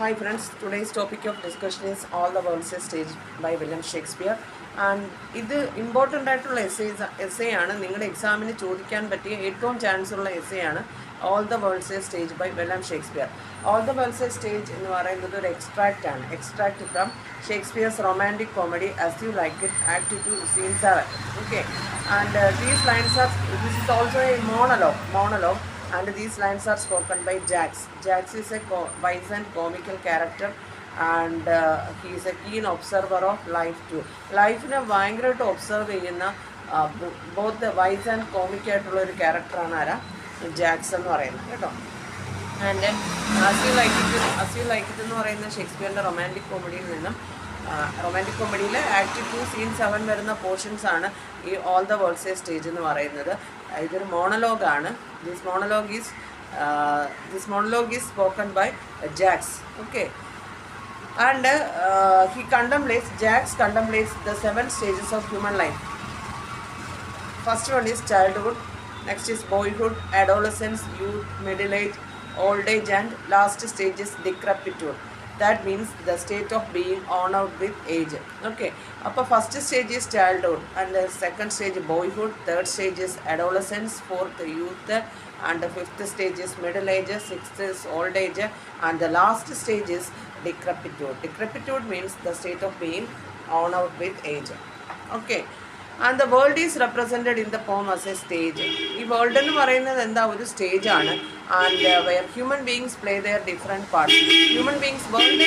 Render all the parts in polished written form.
Hi friends, today's topic of discussion is All the World's a Stage by William Shakespeare. And ഇത് important ആയിട്ടുള്ള essay ആണ്. നിങ്ങളുടെ എക്സാമിന് ചോദിക്കാൻ പറ്റിയ ഏറ്റവും ചാൻസ് ഉള്ള എസ്സേ ആണ് all the world's a stage by William Shakespeare. All the world's a stage എന്ന് പറയുന്നത് ഒരു എക്സ്ട്രാക്റ്റ് ആണ്. Extract from Shakespeare's romantic comedy as you like it act 2 Scene 7. Okay, and these lines are, this is also a monologue. And these lines are spoken by Jax. Jax is a wise and comical character, and he is a keen observer of life too. ലൈഫിനെ ഭയങ്കരമായിട്ട് observe ചെയ്യുന്ന both vice and comic ആയിട്ടുള്ള ഒരു ക്യാരക്ടറാണ് ആരാ, jacks എന്ന് പറയുന്നത് കേട്ടോ. And as you like it എന്ന് പറയുന്ന ഷേക്സ്പിയറിൻ്റെ റൊമാൻറ്റിക് കോമഡിയിൽ നിന്നും റൊമാൻറ്റിക് കോമഡിയിൽ ആക്ട് 2 Scene 7 വരുന്ന പോർഷൻസ് ആണ് ഈ all the world's a stage എന്ന് പറയുന്നത്. ഇതൊരു മോണലോഗാണ്. This monologue is spoken by Jaques. Okay, and Jax contemplates the 7 stages of human life. First one is childhood, next is boyhood, adolescence, youth, middle age, old age, and last stage is decrepitude. That means the state of being worn out with age. Okay, അപ്പോൾ first stage is childhood, and second stage boyhood, third stage is adolescence, fourth youth, and the fifth stage is middle age, sixth is old age, and the last stage is decrepitude. Decrepitude means the state of being worn out with age. Okay, and the world is represented in the poem as a stage. ഈ world എന്ന് പറയുന്നത് എന്താ, ഒരു stage ആണ്. And where human beings play their different parts. Human beings world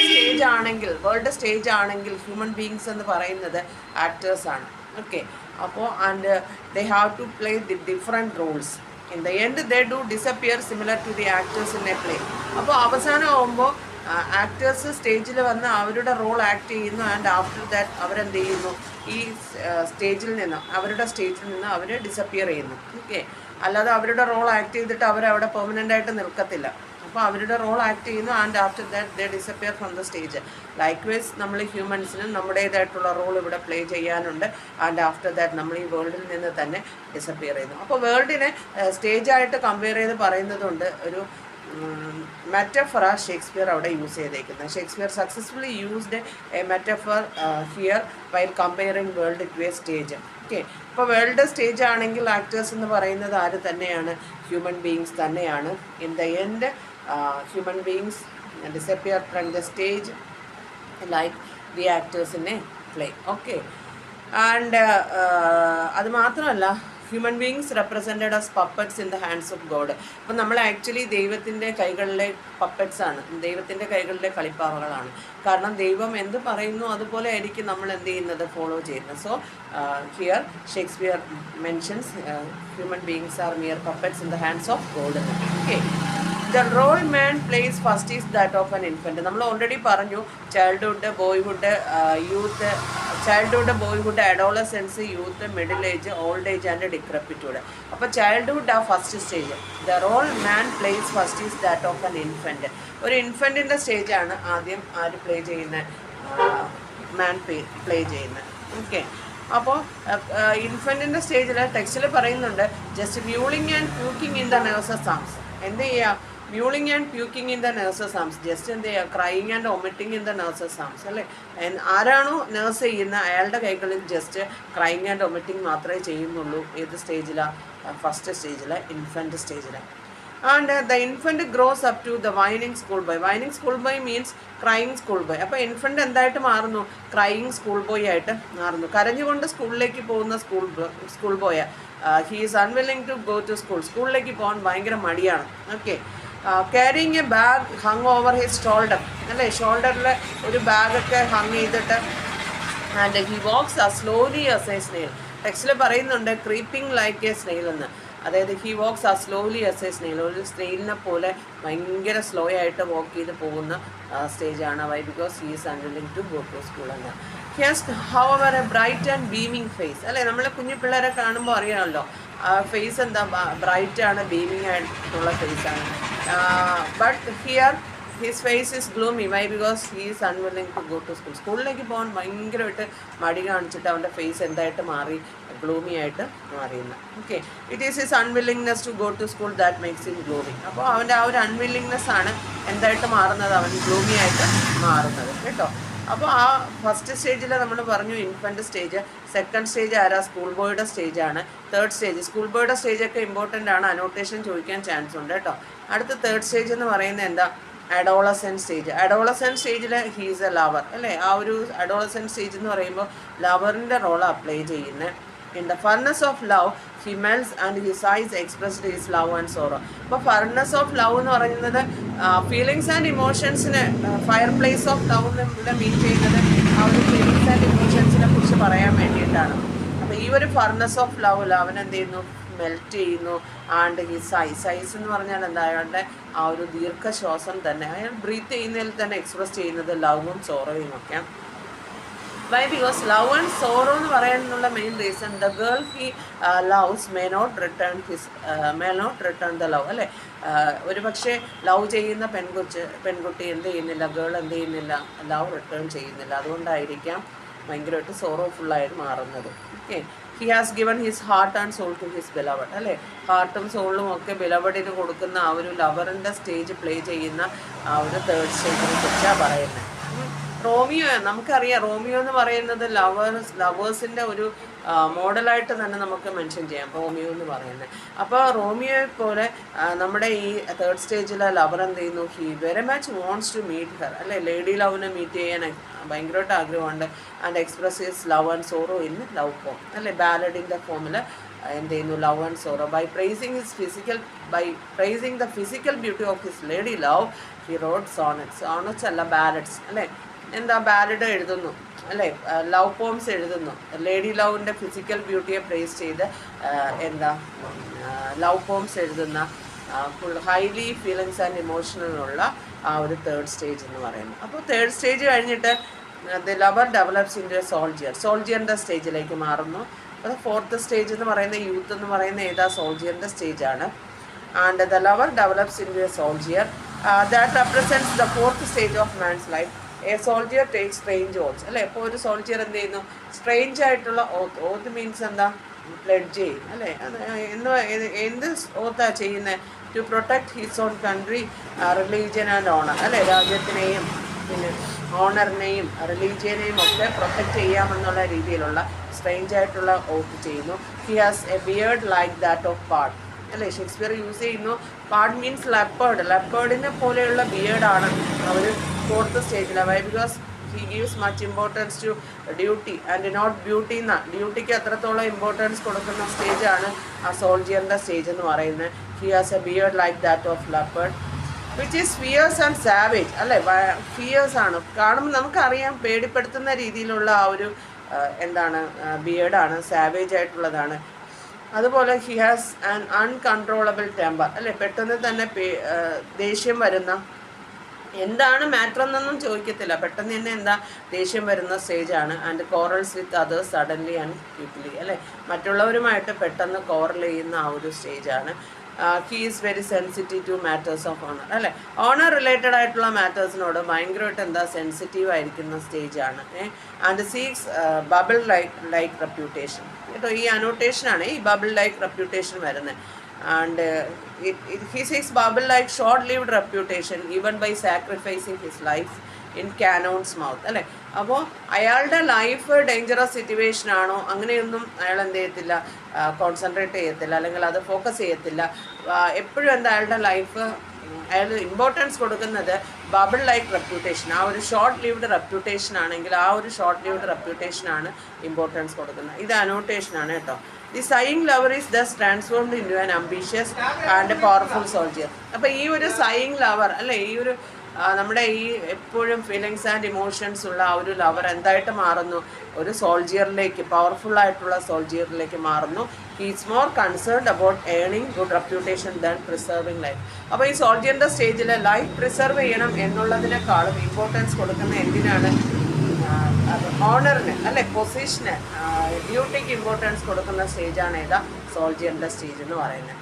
stage ആണെങ്കിൽ human beings എന്ന് പറയുന്നത് actors ആണ്. ഓക്കെ, അപ്പോൾ and they have to play the different roles. In the end they do disappear similar to the actors in a play. അപ്പോൾ അവസാനമാകുമ്പോൾ actors സ്റ്റേജിൽ വന്ന് അവരുടെ റോൾ ആക്ട് ചെയ്യുന്നു, ആൻഡ് ആഫ്റ്റർ ദാറ്റ് അവരെന്ത് ചെയ്യുന്നു, ഈ സ്റ്റേജിൽ നിന്ന് അവർ ഡിസപ്പിയർ ചെയ്യുന്നു. ഓക്കെ, അല്ലാതെ അവരുടെ റോൾ ആക്ട് ചെയ്തിട്ട് അവരവിടെ പെർമനൻ്റ് ആയിട്ട് നിൽക്കത്തില്ല. അപ്പോൾ അവരുടെ റോൾ ആക്ട് ചെയ്യുന്നു, and after that they disappear from the stage. Likewise നമ്മൾ ഹ്യൂമൻസിനും നമ്മുടേതായിട്ടുള്ള റോൾ ഇവിടെ പ്ലേ ചെയ്യാനുണ്ട്, ആൻഡ് ആഫ്റ്റർ ദാറ്റ് നമ്മൾ ഈ വേൾഡിൽ നിന്ന് തന്നെ ഡിസപ്പിയർ ചെയ്യുന്നു. അപ്പോൾ വേൾഡിനെ സ്റ്റേജായിട്ട് കമ്പയർ ചെയ്ത് പറയുന്നതുകൊണ്ട് ഒരു മെറ്റഫറ ഷേക്സ്പിയർ അവിടെ യൂസ് ചെയ്തേക്കുന്നത്. Shakespeare successfully used a metaphor here while comparing world to a stage. Okay, ഇപ്പോൾ വേൾഡ് സ്റ്റേജ് ആണെങ്കിൽ ആക്ടേഴ്സ് എന്ന് പറയുന്നത് ആര് തന്നെയാണ്, ഹ്യൂമൻ ബീങ്സ് തന്നെയാണ്. In the end human beings disappear from the stage like the actors in a play. Okay, and അത് മാത്രമല്ല, human beings represented as puppets in the hands of God. അപ്പം നമ്മൾ ആക്ച്വലി ദൈവത്തിൻ്റെ കൈകളിലെ പപ്പറ്റ്സ് ആണ്, ദൈവത്തിൻ്റെ കൈകളിലെ കളിപ്പാവകളാണ്. കാരണം ദൈവം എന്ത് പറയുന്നു അതുപോലെ ആയിരിക്കും നമ്മൾ എന്ത് ചെയ്യുന്നത്, ഫോളോ ചെയ്യുന്നത്. So here Shakespeare mentions human beings are mere puppets in the hands of God. Okay, the role man plays first is that of an infant. നമ്മൾ ഓൾറെഡി പറഞ്ഞു, childhood, boyhood, adolescence, youth, middle age, old age, and decrepitude. അപ്പോൾ childhood ആ first stage. The role man plays first is that of an infant. ഒരു ഇൻഫൻറ്റിൻ്റെ സ്റ്റേജാണ് ആദ്യം ആര് play ചെയ്യുന്നത്, മാൻ പ്ലേ ചെയ്യുന്നത്. ഓക്കെ, അപ്പോൾ ഇൻഫൻറ്റിൻ്റെ സ്റ്റേജിൽ ടെക്സ്റ്റിൽ പറയുന്നുണ്ട്, just mewling and puking in the nurse's arms. എന്ത് ചെയ്യുക, mewling and puking in the nurse's arms. Just എന്ത് ചെയ്യുക, crying and vomiting in the nurse's arms. അല്ലേ, ആരാണോ നേഴ്സ് ചെയ്യുന്ന അയാളുടെ കൈകളിൽ ജസ്റ്റ് ക്രൈയിങ് ആൻഡ് ഒമിറ്റിങ് മാത്രമേ ചെയ്യുന്നുള്ളൂ. ഏത് സ്റ്റേജിലാണ്, ഫസ്റ്റ് സ്റ്റേജിൽ, ഇൻഫൻറ്റ് സ്റ്റേജിലാണ്. And the infant grows up to the whining school boy. Whining school boy means crying school boy. അപ്പോൾ ഇൻഫൻറ്റ് എന്തായിട്ട് മാറുന്നു, ക്രൈയിങ് സ്കൂൾ ബോയ് ആയിട്ട് മാറുന്നു. കരഞ്ഞുകൊണ്ട് സ്കൂളിലേക്ക് പോകുന്ന school boy. He is unwilling to go to school. സ്കൂളിലേക്ക് പോകാൻ ഭയങ്കര മടിയാണ്. Okay, carrying a bag hung over his shoulder. അല്ലേ, ഷോൾഡറിൽ ഒരു ബാഗൊക്കെ ഹങ് ചെയ്തിട്ട്, and he walks as slowly as a snail. ടെക്സ്റ്റിൽ പറയുന്നുണ്ട് ക്രീപ്പിംഗ് ലൈക്ക് എ സ്നെയിൽ എന്ന്. അതായത് he walks as slowly as a snail. ഒരു സ്നെയിലിനെ പോലെ ഭയങ്കര സ്ലോ ആയിട്ട് വാക്ക് ചെയ്ത് പോകുന്ന സ്റ്റേജാണ്. Why, because he is unwilling to go to school എന്ന്. He has however a bright and beaming face. അല്ലേ, നമ്മളെ കുഞ്ഞു പിള്ളേരെ കാണുമ്പോൾ അറിയാമല്ലോ, ഫേസ് എന്താ, ബ്രൈറ്റ് ആണ്, ബീമിങ് ആയിട്ടുള്ള ഫേസാണ്. But here his face is gloomy. Why? Because he is unwilling to go to school. സ്കൂളിലേക്ക് പോകാൻ ഭയങ്കരമായിട്ട് മടി കാണിച്ചിട്ട് അവൻ്റെ ഫേസ് എന്തായിട്ട് മാറി? ഗ്ലൂമി ആയിട്ട് മാറിയെന്ന്. Okay, it is his unwillingness to go to school that makes him gloomy. അപ്പോൾ അവൻ്റെ ആ ഒരു അൺവില്ലിങ്നെസ് ആണ് എന്തായിട്ട് മാറുന്നത്? അവൻ ഗ്ലൂമി ആയിട്ട് മാറുന്നത് കേട്ടോ. അപ്പോൾ ആ ഫസ്റ്റ് സ്റ്റേജിൽ നമ്മൾ പറഞ്ഞു ഇൻഫൻറ്റ് സ്റ്റേജ്. സെക്കൻഡ് സ്റ്റേജ് ആരാ? സ്കൂൾ ബോയുടെ സ്റ്റേജാണ്. തേർഡ് സ്റ്റേജ്, സ്കൂൾ ബോയുടെ സ്റ്റേജൊക്കെ ഇമ്പോർട്ടൻ്റ് ആണ്, അനോട്ടേഷൻ ചോദിക്കാൻ ചാൻസ് ഉണ്ട് കേട്ടോ. അടുത്ത തേർഡ് സ്റ്റേജ് എന്ന് പറയുന്നത് എന്താ? Adolescent stage. അഡോളസെൻറ്റ് സ്റ്റേജിൽ ഹീസ് എ ലവർ അല്ലേ? ആ ഒരു അഡോളസെൻറ്റ് സ്റ്റേജ് എന്ന് പറയുമ്പോൾ ലവറിൻ്റെ റോൾ അപ്ലൈ ചെയ്യുന്നത്. In the furnace of love he melts and his eyes expressed his love and sorrow. അപ്പോൾ ഫർണസ് ഓഫ് ലവ് എന്ന് പറയുന്നത് ഫീലിങ്സ് ആൻഡ് ഇമോഷൻസിന്, ഫയർ പ്ലേസ് ഓഫ് ലവ് ഇവിടെ മീൻ ചെയ്യുന്നത് ആ ഒരു ഫീലിങ്സ് ആൻഡ് ഇമോഷൻസിനെ കുറിച്ച് പറയാൻ വേണ്ടിയിട്ടാണ്. അപ്പോൾ ഈ ഒരു ഫർണസ് ഓഫ് ലവ് അവൻ എന്ത് ചെയ്യുന്നു? മെൽറ്റ് ചെയ്യുന്നു. ആൻഡ് ഹിസ് ഐസ് എന്ന് പറഞ്ഞാൽ എന്താ? അയാളുടെ ആ ഒരു ദീർഘശ്വാസം തന്നെ അയാൾ ബ്രീത്ത് ചെയ്യുന്നതിൽ തന്നെ എക്സ്പ്രസ് ചെയ്യുന്നത് ലവും സോറോയും ഒക്കെ. Why? Because love and sorrow എന്ന് പറയാനുള്ള main reason the girl he loves may not return the love അല്ലേ? ഒരു പക്ഷേ ലവ് ചെയ്യുന്ന പെൺകുട്ടി എന്ത് ചെയ്യുന്നില്ല, ഗേൾ എന്ത് ചെയ്യുന്നില്ല, ലവ് റിട്ടേൺ ചെയ്യുന്നില്ല. അതുകൊണ്ടായിരിക്കാം ഭയങ്കരമായിട്ട് സോറോഫുള്ളായിട്ട് മാറുന്നത്. Okay, he has given his heart and soul to his beloved അല്ലേ? ഹാർട്ടും സോളും ഒക്കെ ബിലവഡിന് കൊടുക്കുന്ന ആ ഒരു ലവറിൻ്റെ സ്റ്റേജ് പ്ലേ ചെയ്യുന്ന ആ ഒരു തേർഡ് സ്റ്റേജിനെ കുറിച്ചാണ് പറയുന്നത്. റോമിയോ, നമുക്കറിയാം റോമിയോ എന്ന് പറയുന്നത് ലവേഴ്സിൻ്റെ ഒരു മോഡലായിട്ട് തന്നെ നമുക്ക് മെൻഷൻ ചെയ്യാം റോമിയോ എന്ന് പറയുന്നത്. അപ്പോൾ റോമിയോയെ പോലെ നമ്മുടെ ഈ തേർഡ് സ്റ്റേജിലെ ലവർ എന്ത് ചെയ്യുന്നു? He very much wants to meet her അല്ലേ? ലേഡി ലവിനെ മീറ്റ് ചെയ്യാൻ ഭയങ്കരമായിട്ട് ആഗ്രഹമുണ്ട്. And express his love and sorrow in love form അല്ലേ? ബാലഡിൻ്റെ ഫോമിൽ എന്ത് ചെയ്യുന്നു? Love and sorrow. By praising the physical beauty of his lady love he wrote sonnets അല്ല, ബാലഡ്സ് അല്ലേ? എന്താ? ബാലഡ് എഴുതുന്നു അല്ലേ? ലവ് പോംസ് എഴുതുന്നു. ലേഡി ലവിൻ്റെ ഫിസിക്കൽ ബ്യൂട്ടിയെ പ്രൈസ് ചെയ്ത് എന്താ ലവ് പോംസ് എഴുതുന്ന ഫുൾ ഹൈലി ഫീലിങ്സ് ആൻഡ് ഇമോഷണലുള്ള ആ ഒരു തേർഡ് സ്റ്റേജ് എന്ന് പറയുന്നത്. അപ്പോൾ തേർഡ് സ്റ്റേജ് കഴിഞ്ഞിട്ട് the lover develops in a സോൾജിയറിൻ്റെ സ്റ്റേജിലേക്ക് മാറുന്നു. അത് ഫോർത്ത് സ്റ്റേജ് എന്ന് പറയുന്ന യൂത്ത് എന്ന് പറയുന്ന ഏതാ? സോൾജിയറിൻ്റെ സ്റ്റേജാണ്. And the lover develops in a soldier that represents the fourth stage of man's life. A soldier take strange oaths അല്ലേ? ഇപ്പോൾ ഒരു സോൾജിയർ എന്ത് ചെയ്യുന്നു? സ്ട്രേഞ്ച് ആയിട്ടുള്ള ഓത്ത് മീൻസ് എന്താ? പ്ലെഡ്ജ് ചെയ്യും അല്ലേ? എന്ത് ഓത്താണ് ചെയ്യുന്നത്? To protect his own country, religion and honour അല്ലേ? രാജ്യത്തിനെയും പിന്നെ ഓണറിനെയും റിലീജിയനെയും ഒക്കെ പ്രൊട്ടക്റ്റ് ചെയ്യാമെന്നുള്ള രീതിയിലുള്ള സ്ട്രേഞ്ച് ആയിട്ടുള്ള ഓത്ത് ചെയ്യുന്നു. He has a beard like that of pard അല്ലേ? ഷേക്സ്പിയർ യൂസ് ചെയ്യുന്നു. പാർഡ് മീൻസ് ലെപ്പേർഡിനെ പോലെയുള്ള ബിയേർഡാണ് അവർ ഫോർത്ത് സ്റ്റേജിൽ. Why? Because he gives much importance to duty and not beauty എന്ന ഡ്യൂട്ടിക്ക് അത്രത്തോളം ഇമ്പോർട്ടൻസ് കൊടുക്കുന്ന സ്റ്റേജാണ് ആ സോൾജിയറിൻ്റെ സ്റ്റേജ് എന്ന് പറയുന്നത്. He has a beard like that of leopard which is fears and savage അല്ലേ? ഫിയേഴ്സ് ആണ്, കാണുമ്പോൾ നമുക്കറിയാം പേടിപ്പെടുത്തുന്ന രീതിയിലുള്ള ആ ഒരു എന്താണ്? ബിയേർഡാണ്, സാവേജ് ആയിട്ടുള്ളതാണ്. അതുപോലെ he has an uncontrollable temper അല്ലേ? പെട്ടെന്ന് തന്നെ ദേഷ്യം വരുന്ന, എന്താണ് മാറ്റർ എന്നൊന്നും ചോദിക്കത്തില്ല, പെട്ടെന്ന് തന്നെ എന്താ ദേഷ്യം വരുന്ന സ്റ്റേജാണ്. And quarrels with others suddenly and quickly അല്ലേ? മറ്റുള്ളവരുമായിട്ട് പെട്ടെന്ന് കോറൽ ചെയ്യുന്ന ആ ഒരു സ്റ്റേജാണ്. He is very sensitive to matters of honour അല്ലേ? ഓണർ റിലേറ്റഡ് ആയിട്ടുള്ള മാറ്റേഴ്സിനോട് ഭയങ്കരമായിട്ട് എന്താ? സെൻസിറ്റീവ് ആയിരിക്കുന്ന സ്റ്റേജാണ്. And seeks bubble like reputation കേട്ടോ. ഈ അനോട്ടേഷനാണ് ഈ ബബിൾ ലൈക്ക് റെപ്യൂട്ടേഷൻ വരുന്നത്. And he seeks bubble like short-lived reputation even by sacrificing his life in Canon's mouth അല്ലേ? അപ്പോൾ അയാളുടെ ലൈഫ് ഡേഞ്ചറസ് സിറ്റുവേഷൻ ആണോ അങ്ങനെയൊന്നും അയാൾ എന്ത് ചെയ്യത്തില്ല, കോൺസെൻട്രേറ്റ് ചെയ്യത്തില്ല, അല്ലെങ്കിൽ അത് ഫോക്കസ് ചെയ്യത്തില്ല. എപ്പോഴും എന്താ അയാളുടെ ലൈഫ് അയാൾ ഇമ്പോർട്ടൻസ് കൊടുക്കുന്നത് ബബിൾ ലൈക്ക് റെപ്യൂട്ടേഷൻ, ആ ഒരു ഷോർട്ട് ലിവ്ഡ് റെപ്യൂട്ടേഷൻ ആണെങ്കിൽ ആ ഒരു ഷോർട്ട് ലിവ്ഡ് റെപ്യൂട്ടേഷനാണ് ഇമ്പോർട്ടൻസ് കൊടുക്കുന്നത്. ഇത് അനോട്ടേഷനാണ് കേട്ടോ. The sighing lover is thus transformed into an ambitious and powerful soldier. അപ്പോൾ ഈ ഒരു സൈയിങ് ലവർ അല്ലേ, ഈ ഒരു നമ്മുടെ ഈ എപ്പോഴും ഫീലിങ്സ് ആൻഡ് ഇമോഷൻസ് ഉള്ള ആ ഒരു ലവർ എന്തായിട്ട് മാറുന്നു? ഒരു സോൾജിയറിലേക്ക്, പവർഫുൾ ആയിട്ടുള്ള സോൾജിയറിലേക്ക് മാറുന്നു. He is more concerned about earning good reputation than preserving life. അപ്പോൾ ഈ സോൾജിയറിൻ്റെ സ്റ്റേജിൽ ലൈഫ് പ്രിസർവ് ചെയ്യണം എന്നുള്ളതിനേക്കാളും ഇമ്പോർട്ടൻസ് കൊടുക്കുന്ന എന്തിനാണ്? ഓണറിന് അല്ലെ, പൊസിഷന്, ഡ്യൂട്ടിക്ക് ഇമ്പോർട്ടൻസ് കൊടുക്കുന്ന സ്റ്റേജാണ് ഏതാ? സോൾജിയറിൻ്റെ സ്റ്റേജ് എന്ന് പറയുന്നത്.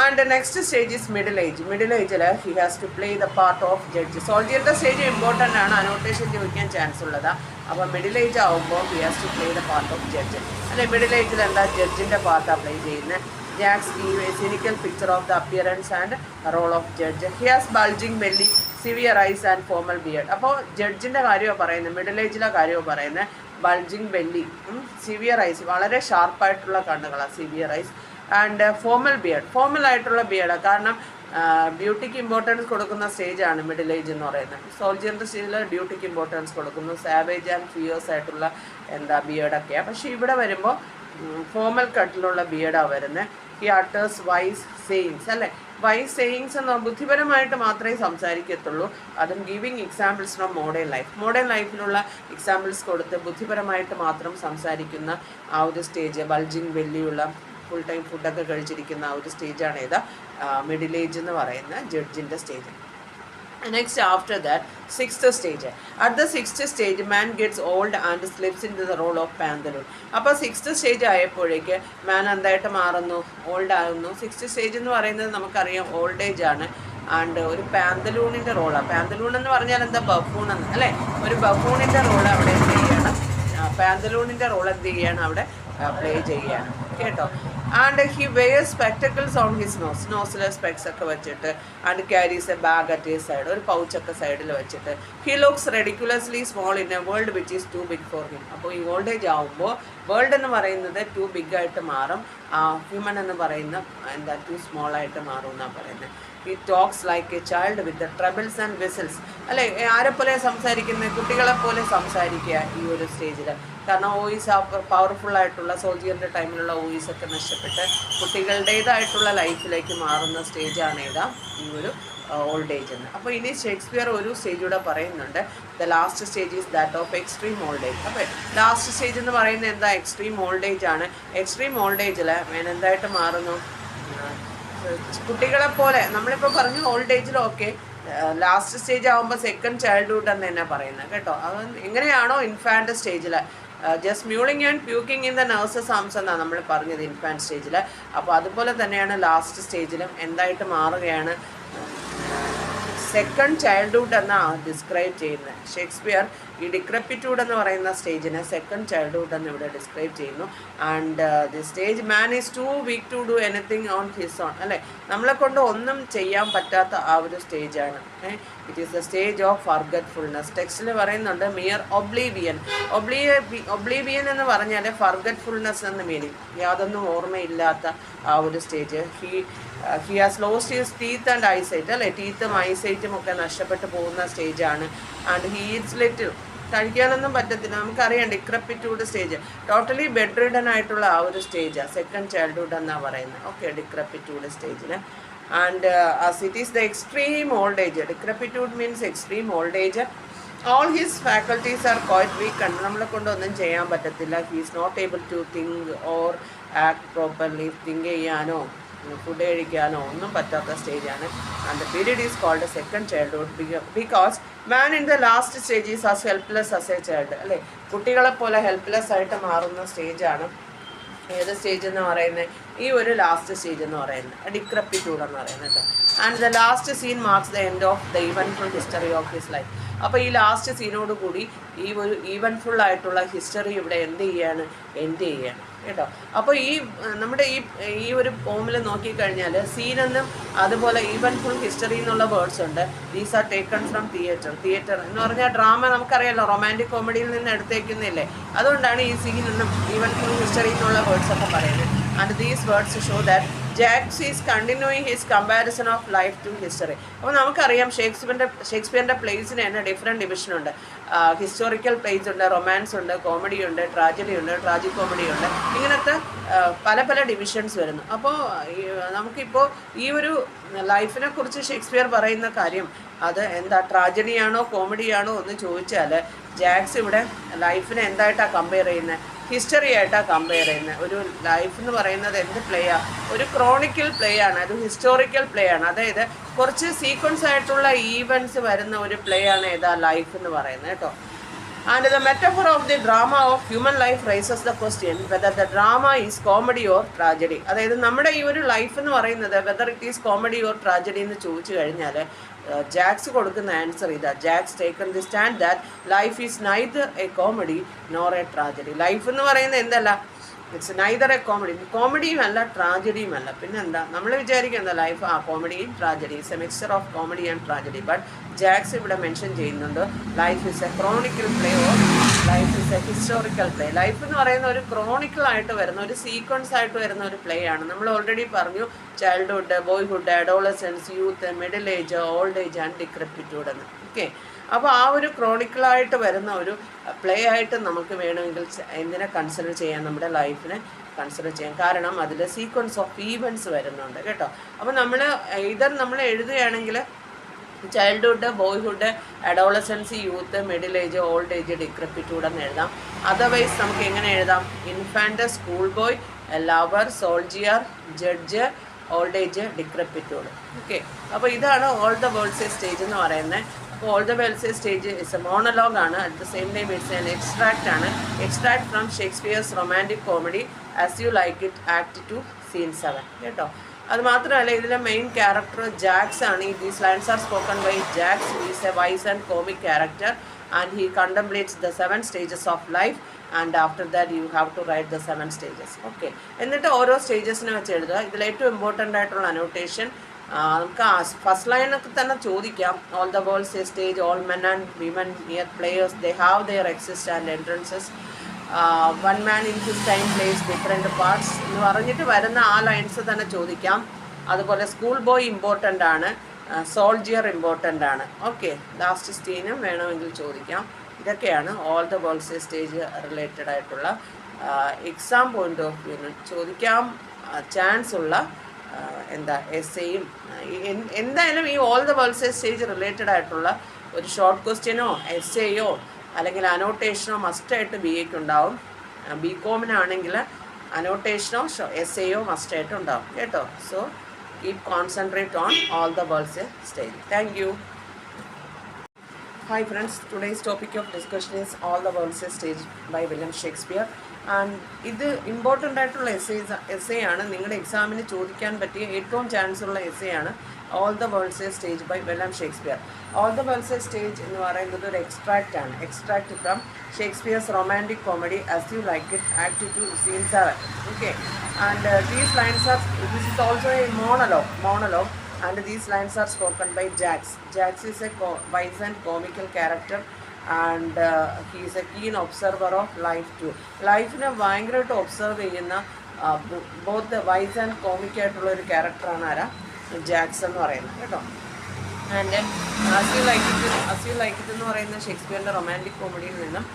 And the next stage is middle age. Middle age, he has to play the part of judge. Soldier stage important ആണ്, അനോട്ടേഷൻ ചോദിക്കാൻ ചാൻസ് ഉള്ളതാ. അപ്പോൾ മിഡിൽ ഏജ് ആകുമ്പോൾ he has to play the part of judge. അല്ലെ middle ഏജിൽ എന്താ ജഡ്ജിൻ്റെ പാർട്ടാണ് പ്ലേ ചെയ്യുന്നത്. Jacks give a cynical picture of the appearance and role of judge. He has bulging belly, severe eyes and formal beard. അപ്പോൾ ജഡ്ജിൻ്റെ കാര്യമാണ് പറയുന്നത്, middle ഏജിലെ കാര്യമാണ് പറയുന്നത്. ബൾജിങ് ബെല്ലി, സിവിയർ ഐസ്, വളരെ ഷാർപ്പായിട്ടുള്ള കണ്ണുകളാണ് severe eyes, and formal beard, formal ആയിട്ടുള്ള ബിയർഡ്. കാരണം ഡ്യൂട്ടിക്ക് ഇമ്പോർട്ടൻസ് കൊടുക്കുന്ന സ്റ്റേജാണ് മിഡിൽ ഏജ് എന്ന് പറയുന്നത്. സോൾജിയറിൻ്റെ സ്റ്റേജിൽ ഡ്യൂട്ടിക്ക് ഇമ്പോർട്ടൻസ് കൊടുക്കുന്നു, സാവേജ് ആൻഡ് ഫിയേഴ്സ് ആയിട്ടുള്ള ബിയർഡൊക്കെയാണ്. പക്ഷേ ഇവിടെ വരുമ്പോൾ ഫോമൽ കട്ടിലുള്ള ബിയർഡാണ് വരുന്നത്. ഹി അട്ടേഴ്സ് വൈസ് സേയിങ്സ്, അല്ലേ? വൈസ് സേയിങ്സ് എന്ന് ബുദ്ധിപരമായിട്ട് മാത്രമേ സംസാരിക്കത്തുള്ളൂ. അതും giving examples from modern life, modern ലൈഫിലുള്ള എക്സാമ്പിൾസ് കൊടുത്ത് ബുദ്ധിപരമായിട്ട് മാത്രം സംസാരിക്കുന്ന ആ ഒരു സ്റ്റേജ്, ബൾജിങ് വെല്ലിയുള്ള ഫുൾ ടൈം ഫുഡൊക്കെ കഴിച്ചിരിക്കുന്ന ആ ഒരു സ്റ്റേജാണ് ഏതാ മിഡിൽ ഏജ് എന്ന് പറയുന്ന ജഡ്ജിൻ്റെ stage. Next, after that, sixth stage. At the sixth stage, man gets old and slips into the role of pantaloon. അപ്പോൾ സിക്സ്ത് സ്റ്റേജ് ആയപ്പോഴേക്ക് മാൻ എന്തായിട്ട് മാറുന്നു? ഓൾഡ് ആകുന്നു. സിക്സ്ത് സ്റ്റേജ് എന്ന് പറയുന്നത് നമുക്കറിയാം ഓൾഡ് ഏജ് ആണ്. ആൻഡ് ഒരു പാന്തലൂണിൻ്റെ റോളാണ്. പാന്തലൂൺ എന്ന് പറഞ്ഞാൽ എന്താ? ബഫൂൺ എന്ന്, അല്ലേ? ഒരു ബഫൂണിൻ്റെ റോൾ അവിടെ എന്ത് ചെയ്യണം? പാന്തലൂണിൻ്റെ റോൾ എന്ത് ചെയ്യാണ്? അവിടെ പ്ലേ ചെയ്യുകയാണ്, കേട്ടോ. And he wear spectacles on his nose, നോസിൽ സ്പെക്സ് ഒക്കെ വെച്ചിട്ട്, and carries a bag at his side, ഒരു പൗച്ചൊക്കെ സൈഡിൽ വെച്ചിട്ട്. He looks ridiculously small in a world which is too big for him. അപ്പോൾ ഈ ഓൾഡ് ഏജ് ആകുമ്പോൾ വേൾഡ് എന്ന് പറയുന്നത് ടു ബിഗ് ആയിട്ട് മാറും, ഹ്യൂമൻ എന്ന് പറയുന്ന ടു സ്മോൾ ആയിട്ട് മാറും എന്നാണ് പറയുന്നത്. He talks like A Child with the troubles and whistles, അല്ലേ? ആരെപ്പോലെ സംസാരിക്കുന്നത്? കുട്ടികളെപ്പോലെ സംസാരിക്കുക ഈ ഒരു സ്റ്റേജിൽ. കാരണം വോയിസ് പവർഫുള്ളായിട്ടുള്ള സോൾജിയറിൻ്റെ ടൈമിലുള്ള വോയിസൊക്കെ നഷ്ടപ്പെട്ട് കുട്ടികളുടേതായിട്ടുള്ള ലൈഫിലേക്ക് മാറുന്ന സ്റ്റേജാണ് ഏതാ ഈ ഒരു ഓൾഡ് ഏജ് എന്ന്. അപ്പോൾ ഇനി ഷേക്സ്പിയർ ഒരു സ്റ്റേജ് കൂടെ പറയുന്നുണ്ട്. The last stage is that of extreme old age. അപ്പോൾ ലാസ്റ്റ് സ്റ്റേജ് എന്ന് പറയുന്നത് എന്താ? എക്സ്ട്രീം ഓൾഡ് ഏജ് ആണ്. എക്സ്ട്രീം ഓൾഡ് ഏജിൽ മേൻ എന്തായിട്ട് മാറുന്നു? കുട്ടികളെപ്പോലെ. നമ്മളിപ്പോൾ പറഞ്ഞു ഓൾഡ് ഏജിൽ ഓക്കെ, ലാസ്റ്റ് സ്റ്റേജ് ആകുമ്പോൾ സെക്കൻഡ് ചൈൽഡ്ഹുഡ് എന്ന് തന്നെ പറയുന്നത്, കേട്ടോ. അത് എങ്ങനെയാണോ ഇൻഫാൻറ്റ് സ്റ്റേജിൽ just mewling and puking in the nurse's arms എന്നാണ് നമ്മൾ പറഞ്ഞത് ഇൻഫാൻറ്റ് സ്റ്റേജിൽ. അപ്പോൾ അതുപോലെ തന്നെയാണ് ലാസ്റ്റ് സ്റ്റേജിലും എന്തായിട്ട് മാറുകയാണ്? സെക്കൻഡ് ചൈൽഡ്ഹുഡ് എന്നാണ് ഡിസ്ക്രൈബ് ചെയ്യുന്നത് ഷേക്സ്പിയർ. ഈ ഡിക്രപ്പിറ്റ്യൂഡ് എന്ന് പറയുന്ന സ്റ്റേജിനെ സെക്കൻഡ് ചൈൽഡ്ഹുഡ് എന്ന് ഇവിടെ ഡിസ്ക്രൈബ് ചെയ്യുന്നു. And the stage man is too weak to do anything on his own, അല്ലേ? നമ്മളെ കൊണ്ട് ഒന്നും ചെയ്യാൻ പറ്റാത്ത ആ ഒരു സ്റ്റേജാണ്. It is the stage of forgetfulness. ടെക്സ്റ്റിൽ പറയുന്നുണ്ട് മിയർ ഒബ്ലീവിയൻ. ഒബ്ലീവിയൻ എന്ന് പറഞ്ഞാൽ ഫർഗറ്റ്ഫുൾനെസ് എന്ന് മീനിങ്, യാതൊന്നും ഓർമ്മയില്ലാത്ത ആ ഒരു stage. He has lost his teeth and eyesight, അല്ലേ? ടീത്തും ഐസൈറ്റും ഒക്കെ നഷ്ടപ്പെട്ടു പോകുന്ന സ്റ്റേജാണ്. ആൻഡ് ഹി ഈറ്റ്സ് ലിറ്റിൽ, കഴിക്കാനൊന്നും പറ്റത്തില്ല. നമുക്കറിയാം decrepitude stage, totally bedridden ആയിട്ടുള്ള ആ ഒരു സ്റ്റേജാണ് സെക്കൻഡ് ചൈൽഡ്ഹുഡ് എന്നാണ് പറയുന്നത്. ഓക്കെ, ഡിക്രപ്പിറ്റ്യൂഡ് സ്റ്റേജിന്. And as it is the extreme old age, decrepitude means extreme old age. All his faculties are quite weak, and നമ്മളെ കൊണ്ടൊന്നും ചെയ്യാൻ പറ്റത്തില്ല. he is not able to think or act properly. Think ചെയ്യാനോ food കഴിക്കാനോ ഒന്നും പറ്റാത്ത സ്റ്റേജാണ്. And the period is called second childhood because man in the last stage is as helpless as a child, അല്ലേ? കുട്ടികളെപ്പോലെ ഹെൽപ്ലെസ് ആയിട്ട് മാറുന്ന സ്റ്റേജാണ് ഏത് സ്റ്റേജ് എന്ന് പറയുന്നത്? ഈ ഒരു ലാസ്റ്റ് സ്റ്റേജ് എന്ന് പറയുന്നത് ഡിക്രപ്പിറ്റ്യൂഡ് എന്ന് പറയുന്നത്, കേട്ടോ. And the last scene marks the end of the eventful history of his life. അപ്പോൾ ഈ ലാസ്റ്റ് സീനോട് കൂടി ഈ ഒരു ഈവൻഫുൾ ആയിട്ടുള്ള ഹിസ്റ്ററി ഇവിടെ എന്ത് ചെയ്യാണ്? എൻഡ് ചെയ്യാണ്, കേട്ടോ. അപ്പോൾ നമ്മുടെ ഈ ഒരു പോമിൽ നോക്കിക്കഴിഞ്ഞാൽ സീനെന്നും അതുപോലെ ഈവൻഫുൾ ഹിസ്റ്ററി എന്നുള്ള വേർഡ്സ് ഉണ്ട്. These are taken from theatre എന്ന് പറഞ്ഞാൽ ഡ്രാമ നമുക്കറിയാമല്ലോ, റൊമാൻറ്റിക് കോമഡിയിൽ നിന്ന് എടുത്തേക്കുന്നില്ലേ? അതുകൊണ്ടാണ് ഈ സീനെന്നും ഈവൻഫുൾ ഹിസ്റ്ററി എന്നുള്ള വേർഡ്സ് ഒക്കെ പറയുന്നത്. And these words show that Jaques is continuing his comparison of life to history. അപ്പോൾ നമുക്കറിയാം ഷേക്സ്പിയറിൻ്റെ പ്ലേസിന് തന്നെ ഡിഫറെൻറ്റ് ഡിവിഷനുണ്ട്. ഹിസ്റ്റോറിക്കൽ പ്ലേസ് ഉണ്ട്, റൊമാൻസ് ഉണ്ട്, കോമഡി ഉണ്ട്, ട്രാജഡി ഉണ്ട്, ട്രാജിക് കോമഡി ഉണ്ട്. ഇങ്ങനത്തെ പല പല ഡിവിഷൻസ് വരുന്നു. അപ്പോൾ നമുക്കിപ്പോൾ ഈ ഒരു ലൈഫിനെ കുറിച്ച് ഷേക്സ്പിയർ പറയുന്ന കാര്യം അത് എന്താ? ട്രാജഡിയാണോ കോമഡിയാണോ എന്ന് ചോദിച്ചാൽ ജാക്സ് ഇവിടെ ലൈഫിനെ എന്തായിട്ടാണ് കമ്പയർ ചെയ്യുന്നത്? ഹിസ്റ്ററി ആയിട്ടാണ് കമ്പയർ ചെയ്യുന്നത്. ഒരു ലൈഫ് എന്ന് പറയുന്നത് എന്ത് പ്ലേയാണ്? ഒരു ക്രോണിക്കൽ പ്ലേ ആണ്, ഒരു ഹിസ്റ്റോറിക്കൽ പ്ലേ ആണ്. അതായത് കുറച്ച് സീക്വൻസ് ആയിട്ടുള്ള ഈവൻറ്റ്സ് വരുന്ന ഒരു പ്ലേ ആണ് ഏതാ? ലൈഫ് എന്ന് പറയുന്നത്, കേട്ടോ. And the metaphor of the drama of human life raises the question whether the drama is comedy or tragedy. അതായത് നമ്മുടെ ഈ ഒരു ലൈഫ് എന്ന് പറയുന്നത് whether it is comedy or tragedy എന്ന് ചോദിച്ചു കഴിഞ്ഞാൽ ജാക്സ് കൊടുക്കുന്ന ആൻസർ ഇതാ. Jaques taken the stand that life is neither a comedy nor a tragedy. Life എന്ന് പറയുന്നത് എന്തല്ല, ഇറ്റ്സ് നൈദർ എ കോമഡി, കോമഡിയും അല്ല ട്രാജഡിയും അല്ല. പിന്നെ എന്താ നമ്മൾ വിചാരിക്കുന്നത് ലൈഫ് കോമഡിയും tragedy, it's a mixture of comedy and tragedy. But Jaques ഇവിടെ മെൻഷൻ ചെയ്യുന്നുണ്ട് life is a chronicle play or life is a historical play. Life എന്ന് പറയുന്ന ഒരു ക്രോണിക്കലായിട്ട് വരുന്ന ഒരു സീക്വൻസ് ആയിട്ട് വരുന്ന ഒരു പ്ലേ ആണ്. നമ്മൾ ഓൾറെഡി പറഞ്ഞു childhood, boyhood, adolescence, youth, middle age, old age and decrepitude എന്ന്. ഓക്കെ, അപ്പോൾ ആ ഒരു ക്രോണിക്കലായിട്ട് വരുന്ന ഒരു പ്ലേ ആയിട്ട് നമുക്ക് വേണമെങ്കിൽ എന്തിനെ കൺസിഡർ ചെയ്യാം, നമ്മുടെ ലൈഫിനെ കൺസിഡർ ചെയ്യാം. കാരണം അതിൽ സീക്വൻസ് ഓഫ് ഈവൻറ്റ്സ് വരുന്നുണ്ട് കേട്ടോ. അപ്പോൾ നമ്മൾ എഴുതുകയാണെങ്കിൽ childhood, boyhood, adolescence, youth, middle age, old age, decrepitude എന്ന് എഴുതാം. അതർവൈസ് നമുക്ക് എങ്ങനെ എഴുതാം, infant, school boy, lover, soldier, judge, old age, decrepitude. Okay, അപ്പോൾ ഇതാണ് all the world's a stage എന്ന് പറയുന്നത്. അപ്പോൾ all the world's a stage is a monologue ആണ്. At the same time it's an extract ആണ്. Extract from Shakespeare's romantic comedy as you like it act 2 scene 7 കേട്ടോ. അത് മാത്രമല്ല ഇതിലെ main character Jaques ആണ്. These lines are spoken by Jaques. He is a wise and comic character and he contemplates the 7 stages of life and after that you have to write the 7 stages. Okay, എന്നിട്ട് ഓരോ സ്റ്റേജസിനെ വെച്ച് എഴുതുക. ഇതിൽ ഏറ്റവും important ആയിട്ടുള്ള annotation നമുക്ക് first ലൈനൊക്കെ തന്നെ ചോദിക്കാം. All the world's a stage, all men and women near players, they have their exist and entrances, one man in his time place different parts എന്ന് പറഞ്ഞിട്ട് വരുന്ന ആ ലൈൻസ് തന്നെ ചോദിക്കാം. അതുപോലെ സ്കൂൾ ബോയ് ഇമ്പോർട്ടൻ്റ് ആണ്, സോൾജിയർ ഇമ്പോർട്ടൻ്റ് ആണ്. Okay, last സ്റ്റീനും വേണമെങ്കിൽ ചോദിക്കാം. ഇതൊക്കെയാണ് all the world's a stage related ആയിട്ടുള്ള എക്സാം പോയിൻ്റ് ഓഫ് വ്യൂവിന് ചോദിക്കാൻ ചാൻസ് ഉള്ള എസ്സേയും. എന്തായാലും ഈ all the world's a stage related ആയിട്ടുള്ള ഒരു ഷോർട്ട് ക്വസ്റ്റ്യനോ എസ്സേയോ അല്ലെങ്കിൽ അനോട്ടേഷനോ മസ്റ്റായിട്ട് ബി എക്ക് ഉണ്ടാവും. ബി കോമിനാണെങ്കിൽ അനോട്ടേഷനോ എസ്സേയോ മസ്റ്റായിട്ട് ഉണ്ടാവും കേട്ടോ. So keep concentrate on all the world's a stage. Thank you. Hi friends, today's topic of discussion is All the World's a Stage by William Shakespeare. And ഇത് ഇമ്പോർട്ടൻ്റ് ആയിട്ടുള്ള essay ആണ്. നിങ്ങളുടെ എക്സാമിന് ചോദിക്കാൻ പറ്റിയ ഏറ്റവും ചാൻസ് ഉള്ള എസ്സേ ആണ് all the world's a stage by William Shakespeare. All the world's a stage എന്ന് പറയുന്നത് ഒരു എക്സ്ട്രാക്റ്റ് ആണ്. Extract from Shakespeare's romantic comedy as you like it act 2 scene 7. Okay, and these lines are, this is also a monologue and these lines are spoken by Jax. Jax is a wise and comical character and he is a keen observer of life too. ലൈഫിനെ ഭയങ്കരമായിട്ട് observe ചെയ്യുന്ന both vice and comic ആയിട്ടുള്ള ഒരു ക്യാരക്ടറാണ് ആരാ, jacks എന്ന് പറയുന്നത് കേട്ടോ. And as you like it എന്ന് പറയുന്ന ഷേക്സ്പിയറിൻ്റെ റൊമാൻറ്റിക് കോമഡിയിൽ നിന്നും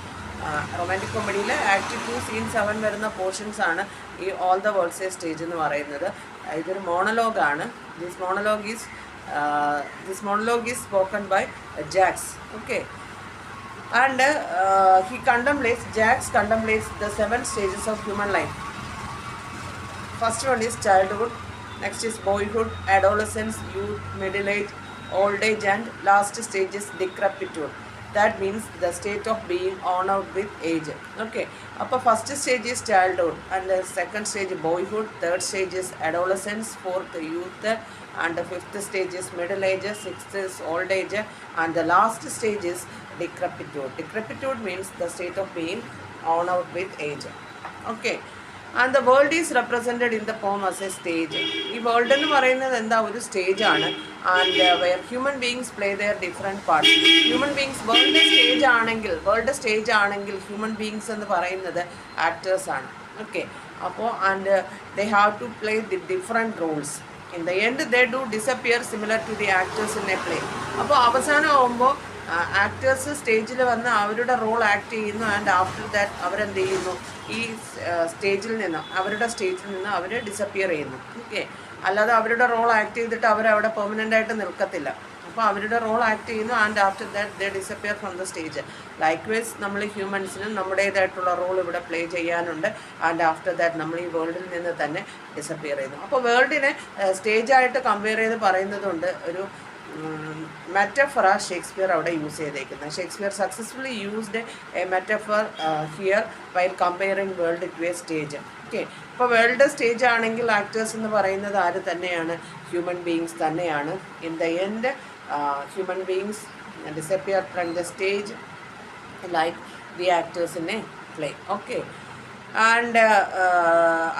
റൊമാൻറ്റിക് കോമഡിയിൽ ആക്ട് 2 സീൻ 7 വരുന്ന പോർഷൻസ് ആണ് ഈ all the world's a stage എന്ന് പറയുന്നത്. ഇതൊരു മോണലോഗാണ്. This monologue is spoken by Jaques. Okay, and Jaques contemplates the 7 stages of human life. First one is childhood, next is boyhood, adolescence, youth, middle age, old age, and last stage is decrepitude. That means the state of being worn out with age. Okay, അപ്പോൾ first stage is childhood and second stage boyhood, third stage is adolescence, fourth youth and fifth stage is middle age, sixth is old age and the last stage is decrepitude. Decrepitude means the state of being worn out with age. Okay, and the world is represented in the poem as a stage. ഈ world എന്ന് പറയുന്നത് എന്താ, ഒരു stage ആണ്. And where human beings play their different parts. Human beings world stage ആണെങ്കിൽ human beings എന്ന് പറയുന്നത് actors ആണ്. ഓക്കെ, അപ്പോൾ and they have to play the different roles. In the end they do disappear similar to the actors in a play. അപ്പോൾ അവസാനമാകുമ്പോൾ actors സ്റ്റേജിൽ വന്ന് അവരുടെ റോൾ ആക്ട് ചെയ്യുന്നു ആൻഡ് ആഫ്റ്റർ ദാറ്റ് അവരെന്ത് ചെയ്യുന്നു, ഈ അവരുടെ സ്റ്റേജിൽ നിന്ന് അവർ ഡിസപ്പിയർ ചെയ്യുന്നു. ഓക്കെ, അല്ലാതെ അവരുടെ റോൾ ആക്ട് ചെയ്തിട്ട് അവരവിടെ പെർമനൻ്റ് ആയിട്ട് നിൽക്കത്തില്ല. അപ്പോൾ അവരുടെ റോൾ ആക്ട് ചെയ്യുന്നു and after that they disappear from the stage. Likewise നമ്മൾ ഹ്യൂമൻസിനും നമ്മുടേതായിട്ടുള്ള റോൾ ഇവിടെ പ്ലേ ചെയ്യാനുണ്ട് ആൻഡ് ആഫ്റ്റർ ദാറ്റ് നമ്മൾ ഈ വേൾഡിൽ നിന്ന് തന്നെ ഡിസപ്പിയർ ചെയ്യുന്നു. അപ്പോൾ വേൾഡിനെ സ്റ്റേജായിട്ട് കമ്പയർ ചെയ്ത് പറയുന്നതുകൊണ്ട് ഒരു മെറ്റഫറ ഷേക്സ്പിയർ അവിടെ യൂസ് ചെയ്തേക്കുന്നത്. Shakespeare successfully used a metaphor here while comparing world to a stage. Okay, ഇപ്പോൾ വേൾഡ് സ്റ്റേജ് ആണെങ്കിൽ ആക്ടേഴ്സ് എന്ന് പറയുന്നത് ആര് തന്നെയാണ്? ഹ്യൂമൻ ബീയിങ്സ് തന്നെയാണ്. In the end human beings disappear from the stage like the actors in a play. Okay, and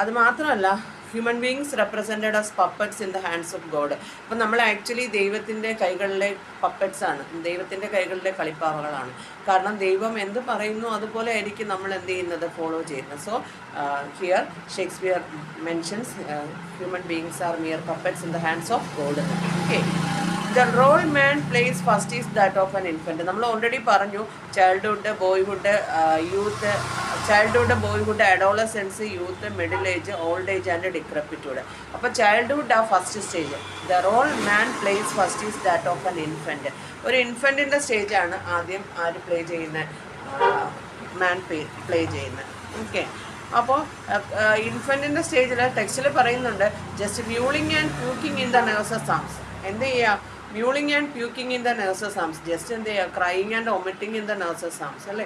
അത് മാത്രമല്ല, human beings represented as puppets in the hands of God. അപ്പം നമ്മൾ ആക്ച്വലി ദൈവത്തിൻ്റെ കൈകളിലെ പപ്പറ്റ്സ് ആണ്, ദൈവത്തിൻ്റെ കൈകളിലെ കളിപ്പാവകളാണ്. കാരണം ദൈവം എന്ത് പറയുന്നു അതുപോലെ ആയിരിക്കും നമ്മൾ എന്ത് ചെയ്യുന്നത്, ഫോളോ ചെയ്യുന്നത്. So here Shakespeare mentions human beings are mere puppets in the hands of God. Okay, the role man plays first is that of an infant. നമ്മൾ ഓൾറെഡി പറഞ്ഞു, childhood, boyhood, youth, childhood, boyhood, adolescence, youth, middle age, old age and decrepitude. അപ്പോൾ childhood ആ first stage. The role man plays first is that of an infant. ഒരു ഇൻഫൻറ്റിൻ്റെ സ്റ്റേജാണ് ആദ്യം ആര് play ചെയ്യുന്നത്? മാൻ പ്ലേ ചെയ്യുന്നത്. ഓക്കെ, അപ്പോൾ ഇൻഫൻറ്റിൻ്റെ സ്റ്റേജിൽ ടെക്സ്റ്റിൽ പറയുന്നുണ്ട്, just mewling and puking in the nurse's arms. എന്ത് ചെയ്യുക? Mewling and puking in the nurse's arms. Just എന്ത് ചെയ്യുക? Crying and vomiting in the nurse's arms. അല്ലേ,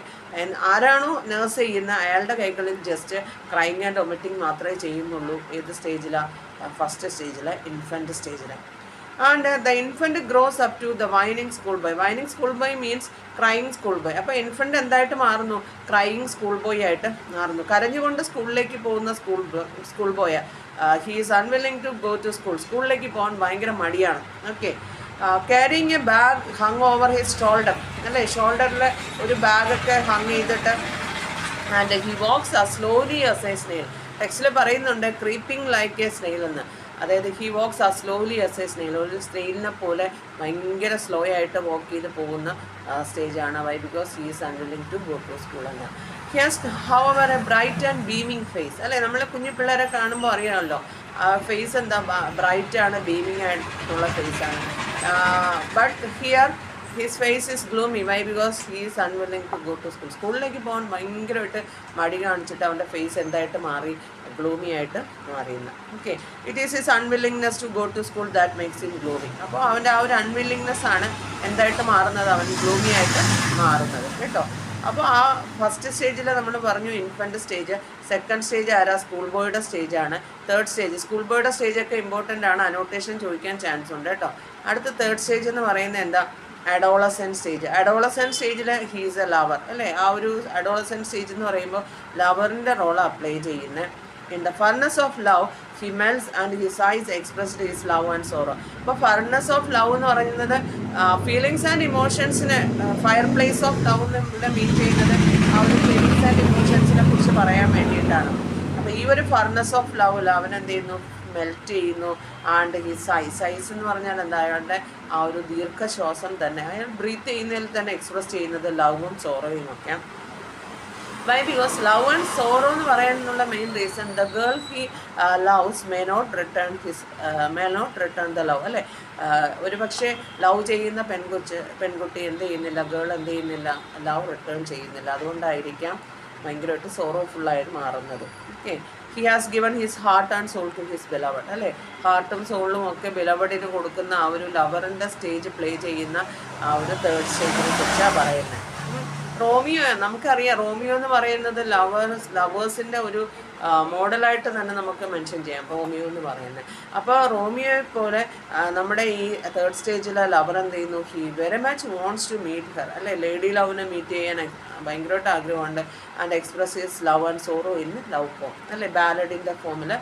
ആരാണോ നേഴ്സ് ചെയ്യുന്ന അയാളുടെ കൈകളിൽ ജസ്റ്റ് ക്രൈയിങ് ആൻഡ് ഒമിറ്റിംഗ് മാത്രമേ ചെയ്യുന്നുള്ളൂ. ഏത് സ്റ്റേജിലാണ്? ഫസ്റ്റ് സ്റ്റേജിൽ, ഇൻഫൻറ്റ് സ്റ്റേജിൽ. And the infant grows up to the whining school boy. Whining school boy means crying school boy. അപ്പോൾ ഇൻഫൻറ്റ് എന്തായിട്ട് മാറുന്നു? ക്രൈയിങ് സ്കൂൾ ബോയ് ആയിട്ട് മാറുന്നു. കരഞ്ഞുകൊണ്ട് സ്കൂളിലേക്ക് പോകുന്ന school boy. He is unwilling to go to school. സ്കൂളിലേക്ക് പോകാൻ ഭയങ്കര മടിയാണ്. Okay, carrying a bag hung over his shoulder. അല്ലേ, ഷോൾഡറിൽ ഒരു ബാഗൊക്കെ ഹങ് ചെയ്തിട്ട്. And he walks as slowly as a snail. ടെക്സ്റ്റിൽ പറയുന്നുണ്ട് ക്രീപ്പിംഗ് ലൈക്ക് എ സ്നെയിൽ എന്ന്. അതായത് he walks as slowly as a snail. ഒരു സ്നെയിലിനെ പോലെ ഭയങ്കര സ്ലോ ആയിട്ട് വാക്ക് ചെയ്ത് പോകുന്ന സ്റ്റേജാണ്. Why? Because he is unwilling to go to school എന്ന്. He has however a bright and beaming face. അല്ലേ, നമ്മൾ കുഞ്ഞു പിള്ളേരെ കാണുമ്പോൾ അറിയാമല്ലോ, ഫേസ് എന്താ? ബ്രൈറ്റ് ആണ്, ബീമിങ് ആയിട്ടുള്ള ഫേസാണ്. But here his face is gloomy. Why? Because he is unwilling to go to school. സ്കൂളിലേക്ക് പോകാൻ ഭയങ്കരമായിട്ട് മടി കാണിച്ചിട്ട് അവൻ്റെ ഫേസ് എന്തായിട്ട് മാറി? ഗ്ലൂമി ആയിട്ട് മാറിയെന്ന്. Okay, it is his unwillingness to go to school that makes him gloomy. അപ്പോൾ അവൻ്റെ ആ ഒരു അൺവില്ലിങ്നെസ് ആണ് എന്തായിട്ട് മാറുന്നത്? അവൻ ഗ്ലൂമി ആയിട്ട് മാറുന്നത്. കേട്ടോ, അപ്പോൾ ആ ഫസ്റ്റ് സ്റ്റേജിൽ നമ്മൾ പറഞ്ഞു ഇൻഫൻറ്റ് സ്റ്റേജ്. സെക്കൻഡ് സ്റ്റേജ് ആരാ? സ്കൂൾ ബോയുടെ സ്റ്റേജാണ്. തേർഡ് സ്റ്റേജ്, സ്കൂൾ ബോയുടെ സ്റ്റേജൊക്കെ ഇമ്പോർട്ടൻ്റ് ആണ്, അനോട്ടേഷൻ ചോദിക്കാൻ ചാൻസ് ഉണ്ട് കേട്ടോ. അടുത്ത തേർഡ് സ്റ്റേജ് എന്ന് പറയുന്നത് എന്താ? Adolescent stage. അഡോളസെൻറ്റ് സ്റ്റേജിൽ ഹീസ് എ ലവർ. അല്ലേ, ആ ഒരു അഡോളസെൻറ്റ് സ്റ്റേജ് എന്ന് പറയുമ്പോൾ ലവറിൻ്റെ റോൾ അപ്ലൈ ചെയ്യുന്നത്. In the furnace of love he melts and his eyes expressed his love and sorrow. അപ്പോൾ ഫർണസ് ഓഫ് ലവ് എന്ന് പറയുന്നത് ഫീലിങ്സ് ആൻഡ് ഇമോഷൻസിന്, ഫയർ പ്ലേസ് ഓഫ് ലവ് എന്ന് മീൻ ചെയ്യുന്നത് ആ ഒരു ഫീലിങ്സ് ആൻഡ് ഇമോഷൻസിനെ കുറിച്ച് പറയാൻ വേണ്ടിയിട്ടാണ്. അപ്പോൾ ഈ ഒരു ഫർണസ് ഓഫ് ലവിൽ അവൻ എന്ത് ചെയ്യുന്നു? മെൽറ്റ് ചെയ്യുന്നു. ആൻഡ് ഹിസ് ഐസ് എന്ന് പറഞ്ഞാൽ എന്താ? അയാളുടെ ആ ഒരു ദീർഘശ്വാസം തന്നെ അയാൾ ബ്രീത്ത് ചെയ്യുന്നതിൽ തന്നെ എക്സ്പ്രസ് ചെയ്യുന്നത് ലവും സോറോയും ഒക്കെ. Why? Because love and sorrow എന്ന് പറയാനുള്ള main reason the girl he loves may not return the love. അല്ലേ, ഒരു പക്ഷേ ലവ് ചെയ്യുന്ന പെൺകുട്ടി എന്ത് ചെയ്യുന്നില്ല? ഗേൾ എന്ത് ചെയ്യുന്നില്ല? ലവ് റിട്ടേൺ ചെയ്യുന്നില്ല. അതുകൊണ്ടായിരിക്കാം ഭയങ്കരമായിട്ട് സോറോഫുള്ളായിട്ട് മാറുന്നത്. Okay, he has given his heart and soul to his beloved. അല്ലേ, ഹാർട്ടും സോളും ഒക്കെ ബിലവഡിന് കൊടുക്കുന്ന ആ ഒരു ലവറിൻ്റെ സ്റ്റേജ് പ്ലേ ചെയ്യുന്ന ആ ഒരു തേർഡ് സ്റ്റേജിനെ കുറിച്ചാണ് പറയുന്നത്. റോമിയോ, നമുക്കറിയാം റോമിയോ എന്ന് പറയുന്നത് ലവേഴ്സിൻ്റെ ഒരു മോഡലായിട്ട് തന്നെ നമുക്ക് മെൻഷൻ ചെയ്യാം റോമിയോ എന്ന് പറയുന്നത്. അപ്പോൾ റോമിയോയെ പോലെ നമ്മുടെ ഈ തേർഡ് സ്റ്റേജിലെ ലവർ എന്ത് ചെയ്യുന്നു? He very much wants to meet her. അല്ലേ, ലേഡി ലവിനെ മീറ്റ് ചെയ്യാൻ ഭയങ്കരമായിട്ട് ആഗ്രഹമുണ്ട്. And express his love and sorrow in love form. അല്ലേ, ബാലഡിൻ്റെ ഫോമിൽ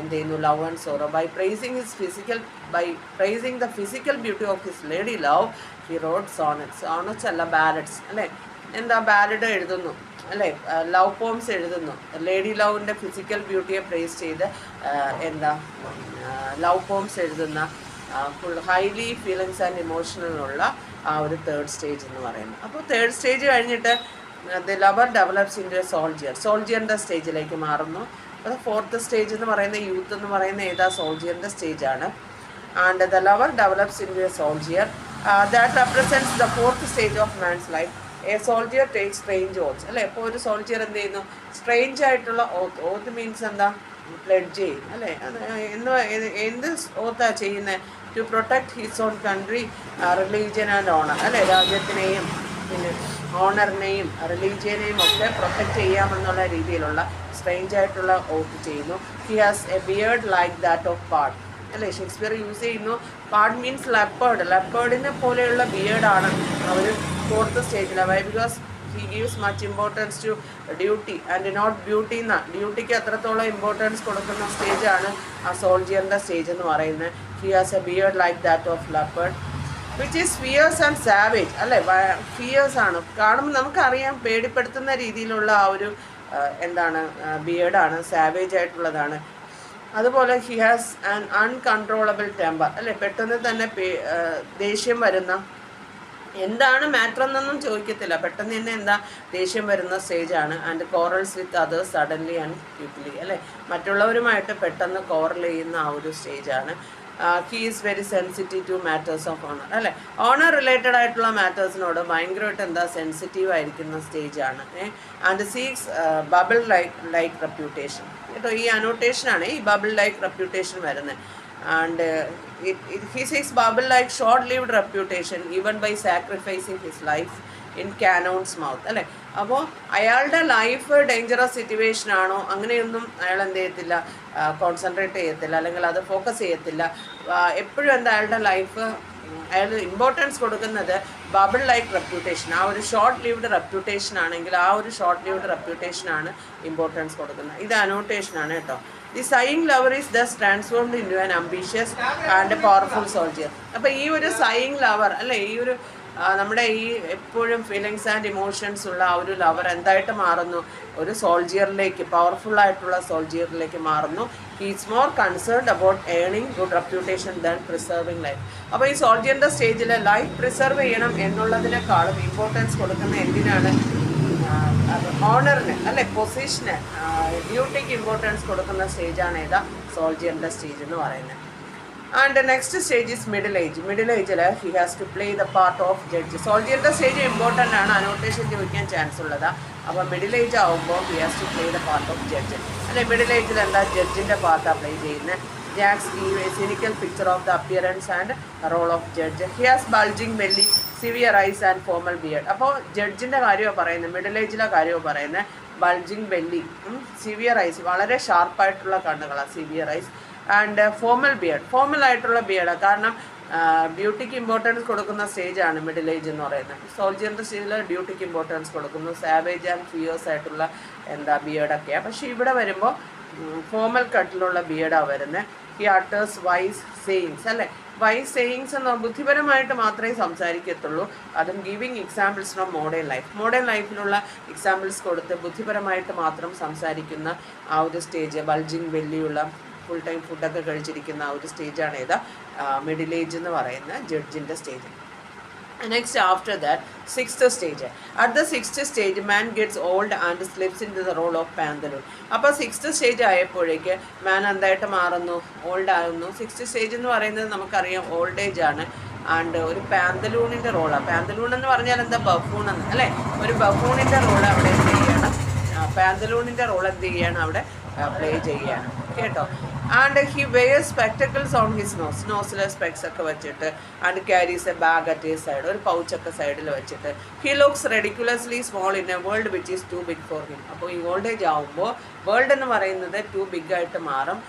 എന്ത് ചെയ്യുന്നു? Love and sorrow. By praising the physical beauty of his lady love he wrote sonnets. Sonnets അല്ല, ബാലഡ്സ്. അല്ലേ, എന്താ? ബാലഡ് എഴുതുന്നു. അല്ലേ, ലവ് പോംസ് എഴുതുന്നു. ലേഡി ലവിൻ്റെ ഫിസിക്കൽ ബ്യൂട്ടിയെ പ്രൈസ് ചെയ്ത് എന്താ ലവ് പോംസ് എഴുതുന്ന ഫുൾ ഹൈലി ഫീലിങ്സ് ആൻഡ് ഇമോഷണലുള്ള ആ ഒരു തേർഡ് സ്റ്റേജ് എന്ന് പറയുന്നത്. അപ്പോൾ തേർഡ് സ്റ്റേജ് കഴിഞ്ഞിട്ട് the lover develops in a സോൾജിയറിൻ്റെ സ്റ്റേജിലേക്ക് മാറുന്നു. അപ്പോൾ ഫോർത്ത് സ്റ്റേജ് എന്ന് പറയുന്ന യൂത്ത് എന്ന് പറയുന്ന ഏതാ? സോൾജിയറിൻ്റെ സ്റ്റേജാണ്. And the lover develops in a soldier that represents the fourth stage of man's life. A soldier take strange oaths. അല്ലേ, ഇപ്പോൾ ഒരു സോൾജിയർ എന്ത് ചെയ്യുന്നു? സ്ട്രേഞ്ച് ആയിട്ടുള്ള ഓത്ത് മീൻസ് എന്താ? പ്ലെഡ്ജ് ചെയ്യും. അല്ലേ, എന്ത് ഓത്താണ് ചെയ്യുന്നത്? To protect his own country, religion and honour, അല്ലേ? രാജ്യത്തിനെയും പിന്നെ ഓണറിനെയും റിലീജിയനെയും ഒക്കെ പ്രൊട്ടക്റ്റ് ചെയ്യാമെന്നുള്ള രീതിയിലുള്ള സ്ട്രേഞ്ച് ആയിട്ടുള്ള ഓത്ത് ചെയ്യുന്നു. He has a beard like that of pard, അല്ലേ? ഷേക്സ്പിയർ യൂസ് ചെയ്യുന്നു. പാർഡ് മീൻസ് ലെപ്പേർഡ്, ലെപ്പേർഡിനെ പോലെയുള്ള ബിയേർഡാണ് അവർ ഫോർത്ത് സ്റ്റേജിൽ. Why? Because he gives much importance to duty and not beauty എന്ന, ഡ്യൂട്ടിക്ക് അത്രത്തോളം ഇമ്പോർട്ടൻസ് കൊടുക്കുന്ന സ്റ്റേജാണ് ആ സോൾജിയറിൻ്റെ സ്റ്റേജ് എന്ന് പറയുന്നത്. He has a beard like that of leopard which is fears and savage, അല്ലേ? ഫിയേഴ്സ് ആണ്, കാണുമ്പോൾ നമുക്കറിയാം പേടിപ്പെടുത്തുന്ന രീതിയിലുള്ള ആ ഒരു എന്താണ് ബിയേർഡാണ്, സാവേജ് ആയിട്ടുള്ളതാണ്. അതുപോലെ he has an uncontrollable temper, അല്ലേ? പെട്ടെന്ന് തന്നെ ദേഷ്യം വരുന്ന, എന്താണ് മാറ്റർ എന്നൊന്നും ചോദിക്കത്തില്ല, പെട്ടെന്ന് തന്നെ എന്താ ദേഷ്യം വരുന്ന സ്റ്റേജാണ്. And quarrels with others suddenly and quickly, അല്ലേ? മറ്റുള്ളവരുമായിട്ട് പെട്ടെന്ന് കോറൽ ചെയ്യുന്ന ആ ഒരു സ്റ്റേജാണ്. He is very sensitive to matters of honour, അല്ലേ? ഓണർ റിലേറ്റഡ് ആയിട്ടുള്ള മാറ്റേഴ്സിനോട് ഭയങ്കരമായിട്ട് എന്താ സെൻസിറ്റീവ് ആയിരിക്കുന്ന സ്റ്റേജാണ്. And seeks bubble like reputation, കേട്ടോ? ഈ അനോട്ടേഷനാണ് ഈ ബബിൾ ലൈക്ക് റെപ്യൂട്ടേഷൻ വരുന്നത്. And he seeks bubble like short-lived reputation even by sacrificing his life in Canon's mouth, അല്ലേ? അപ്പോൾ അയാളുടെ ലൈഫ് ഡേഞ്ചറസ് സിറ്റുവേഷൻ ആണോ അങ്ങനെയൊന്നും അയാൾ എന്ത് ചെയ്യത്തില്ല, കോൺസെൻട്രേറ്റ് ചെയ്യത്തില്ല, അല്ലെങ്കിൽ അത് ഫോക്കസ് ചെയ്യത്തില്ല. എപ്പോഴും എന്താ അയാളുടെ ലൈഫ് അയാൾ ഇമ്പോർട്ടൻസ് കൊടുക്കുന്നത് ബബിൾ ലൈക്ക് റെപ്യൂട്ടേഷൻ, ആ ഒരു ഷോർട്ട് ലിവ്ഡ് റെപ്യൂട്ടേഷൻ ആണെങ്കിൽ ആ ഒരു ഷോർട്ട് ലിവ്ഡ് റെപ്യൂട്ടേഷനാണ് ഇമ്പോർട്ടൻസ് കൊടുക്കുന്നത്. ഇത് അനോട്ടേഷനാണ് കേട്ടോ. The sighing lover is thus transformed into an ambitious and powerful soldier. അപ്പോൾ ഈ ഒരു സൈയിങ് ലവർ, അല്ലേ? ഈ ഒരു നമ്മുടെ ഈ എപ്പോഴും ഫീലിങ്സ് ആൻഡ് ഇമോഷൻസ് ഉള്ള ആ ഒരു ലവർ എന്തായിട്ട് മാറുന്നു? ഒരു സോൾജിയറിലേക്ക്, പവർഫുൾ സോൾജിയറിലേക്ക് മാറുന്നു. He is more concerned about ഏണിങ് good reputation than preserving life. അപ്പോൾ ഈ സോൾജിയറിൻ്റെ സ്റ്റേജിൽ ലൈഫ് പ്രിസർവ് ചെയ്യണം എന്നുള്ളതിനേക്കാളും ഇമ്പോർട്ടൻസ് കൊടുക്കുന്ന എന്തിനാണ്? ഓണറിന്, അല്ലെ? പൊസിഷന്, ഡ്യൂട്ടിക്ക് ഇമ്പോർട്ടൻസ് കൊടുക്കുന്ന സ്റ്റേജാണ് ഏതാ? സോൾജിയറിൻ്റെ സ്റ്റേജ് എന്ന് പറയുന്നത്. And next stage is middle age. Middle ഏജിൽ he has to play the part of judge. സോൾജിയറിൻ്റെ സ്റ്റേജ് ഇമ്പോർട്ടൻ്റ് ആണ്, അനോട്ടേഷൻ ചോദിക്കാൻ ചാൻസ് ഉള്ളതാണ്. അപ്പോൾ മിഡിൽ ഏജ് ആകുമ്പോൾ he has to play the part of judge, അല്ലെ? മിഡിൽ ഏജിൽ എന്താ ജഡ്ജിൻ്റെ പാർട്ടാണ് പ്ലേ ചെയ്യുന്നത്. Jaques give a cynical picture of the appearance and role of judge. He has bulging belly, severe eyes and formal beard. അപ്പോൾ ജഡ്ജിൻ്റെ കാര്യമാണ് പറയുന്നത്, middle ഏജിലെ കാര്യമാണ് പറയുന്നത്. ബൾജിങ് ബെല്ലി, സിവിയർ ഐസ്, വളരെ ഷാർപ്പായിട്ടുള്ള കണ്ണുകളാണ് severe eyes, and formal beard, formal ആയിട്ടുള്ള ബിയർഡാണ്. കാരണം ബ്യൂട്ടിക്ക് ഇമ്പോർട്ടൻസ് കൊടുക്കുന്ന സ്റ്റേജാണ് മിഡിൽ ഏജ് എന്ന് പറയുന്നത്. സോൾജിയറിൻ്റെ സ്റ്റേജിൽ ഡ്യൂട്ടിക്ക് ഇമ്പോർട്ടൻസ് കൊടുക്കുന്നു. സാവേജ് ആൻഡ് ഫിയേഴ്സ് ആയിട്ടുള്ള എന്താ ബിയർഡൊക്കെയാണ്. പക്ഷേ ഇവിടെ വരുമ്പോൾ ഫോമൽ കട്ടിലുള്ള ബിയർഡാണ് വരുന്നത്. ഹി അട്ടേഴ്സ് വൈസ് സെയിങ്സ്, അല്ലേ? വൈസ് സെയിങ്സ് എന്ന് ബുദ്ധിപരമായിട്ട് മാത്രമേ സംസാരിക്കത്തുള്ളൂ. അതും giving examples from modern life. Modern ലൈഫിലുള്ള എക്സാമ്പിൾസ് കൊടുത്ത് ബുദ്ധിപരമായിട്ട് മാത്രം സംസാരിക്കുന്ന ആ ഒരു സ്റ്റേജ്, ബൾജിങ് ബെല്ലിയുള്ള ഫുൾ ടൈം ഫുഡൊക്കെ കഴിച്ചിരിക്കുന്ന ആ ഒരു സ്റ്റേജാണ് ഏതാ? മിഡിൽ ഏജ് എന്ന് പറയുന്ന ജഡ്ജിൻ്റെ stage. Next after that, sixth stage. At the sixth stage, man gets old and slips into the role of pantaloon. അപ്പോൾ സിക്സ്ത് സ്റ്റേജ് ആയപ്പോഴേക്ക് മാൻ എന്തായിട്ട് മാറുന്നു? ഓൾഡ് ആകുന്നു. സിക്സ്ത് സ്റ്റേജ് എന്ന് പറയുന്നത് നമുക്കറിയാം ഓൾഡ് ഏജ് ആണ്. ആൻഡ് ഒരു പാന്തലൂണിൻ്റെ റോളാണ്. പാന്തലൂൺ എന്ന് പറഞ്ഞാൽ എന്താ? ബഫൂൺ എന്ന്, അല്ലേ? ഒരു ബഫൂണിൻ്റെ റോൾ അവിടെ എന്ത് ചെയ്യണം? പാന്തലൂണിൻ്റെ റോൾ എന്ത് ചെയ്യാണ്? അവിടെ പ്ലേ ചെയ്യാണ്, കേട്ടോ. And he wear spectacles on his nose, നോസിലെ സ്പെക്സ് ഒക്കെ വെച്ചിട്ട്. And carries a bag at his side, ഒരു പൗച്ചൊക്കെ സൈഡിൽ വെച്ചിട്ട്. He looks ridiculously small in a world which is too big for him. അപ്പോൾ ഈ ഓൾഡ് ഏജ് ആകുമ്പോൾ വേൾഡ് എന്ന് പറയുന്നത് ടു ബിഗ് ആയിട്ട് മാറും,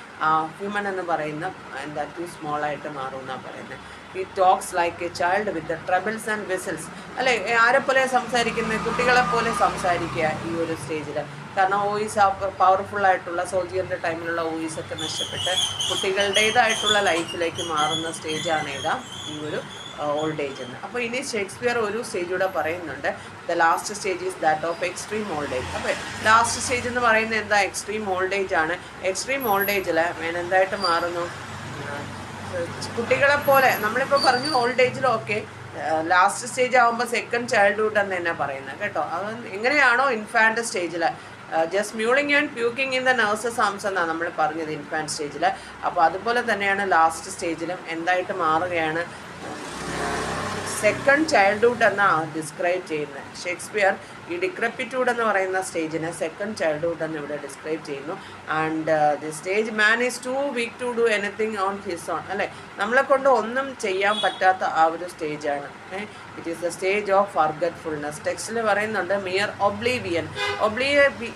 ഹ്യൂമൻ എന്ന് പറയുന്ന എന്താ ടു സ്മോൾ ആയിട്ട് മാറും എന്നാണ് പറയുന്നത്. He talks like A Child with troubles and whistles, അല്ലേ? ആരെപ്പോലെ സംസാരിക്കുന്നത്? കുട്ടികളെപ്പോലെ സംസാരിക്കുക ഈ ഒരു സ്റ്റേജിൽ. കാരണം വോയിസ് പവർഫുൾ ആയിട്ടുള്ള സോൾജിയറിൻ്റെ ടൈമിലുള്ള വോയിസൊക്കെ നഷ്ടപ്പെട്ട് കുട്ടികളുടേതായിട്ടുള്ള ലൈഫിലേക്ക് മാറുന്ന സ്റ്റേജാണ് ഏതാ? ഈ ഒരു ഓൾഡ് ഏജ് എന്ന്. അപ്പോൾ ഇനി ഷേക്സ്പിയർ ഒരു സ്റ്റേജൂടെ പറയുന്നുണ്ട്. The last stage is that of extreme old age. അപ്പോൾ ലാസ്റ്റ് സ്റ്റേജ് എന്ന് പറയുന്നത് എന്താ? എക്സ്ട്രീം ഓൾഡ് ഏജ് ആണ്. എക്സ്ട്രീം ഓൾഡ് ഏജിൽ എന്തായിട്ട് മാറുന്നു? കുട്ടികളെപ്പോലെ. നമ്മളിപ്പോൾ പറഞ്ഞു ഓൾഡ് ഏജിലൊക്കെ ലാസ്റ്റ് സ്റ്റേജ് ആകുമ്പോൾ സെക്കൻഡ് ചൈൽഡ്ഹുഡ് എന്ന് തന്നെ പറയുന്നത്, കേട്ടോ. അത് എങ്ങനെയാണോ ഇൻഫാൻറ്റ് സ്റ്റേജിൽ just mewling and puking in the nurse's arms എന്നാണ് നമ്മൾ പറഞ്ഞത് ഇൻഫാൻറ്റ് സ്റ്റേജിൽ. അപ്പോൾ അതുപോലെ തന്നെയാണ് ലാസ്റ്റ് സ്റ്റേജിലും എന്തായിട്ട് മാറുകയാണ്? സെക്കൻഡ് ചൈൽഡ്ഹുഡ് എന്നാണ് ഡിസ്ക്രൈബ് ചെയ്യുന്നത്. ഷേക്സ്പിയർ ഈ ഡിക്രപ്പിറ്റ്യൂഡ് എന്ന് പറയുന്ന സ്റ്റേജിനെ സെക്കൻഡ് ചൈൽഡ്ഹുഡ് എന്ന് ഇവിടെ ഡിസ്ക്രൈബ് ചെയ്യുന്നു. And the stage man is too weak to do anything on his own, അല്ലേ, നമ്മളെ കൊണ്ട് ഒന്നും ചെയ്യാൻ പറ്റാത്ത ആ ഒരു സ്റ്റേജാണ്. It is the stage of forgetfulness. ടെക്സ്റ്റിൽ പറയുന്നുണ്ട് മിയർ ഒബ്ലീവിയൻ.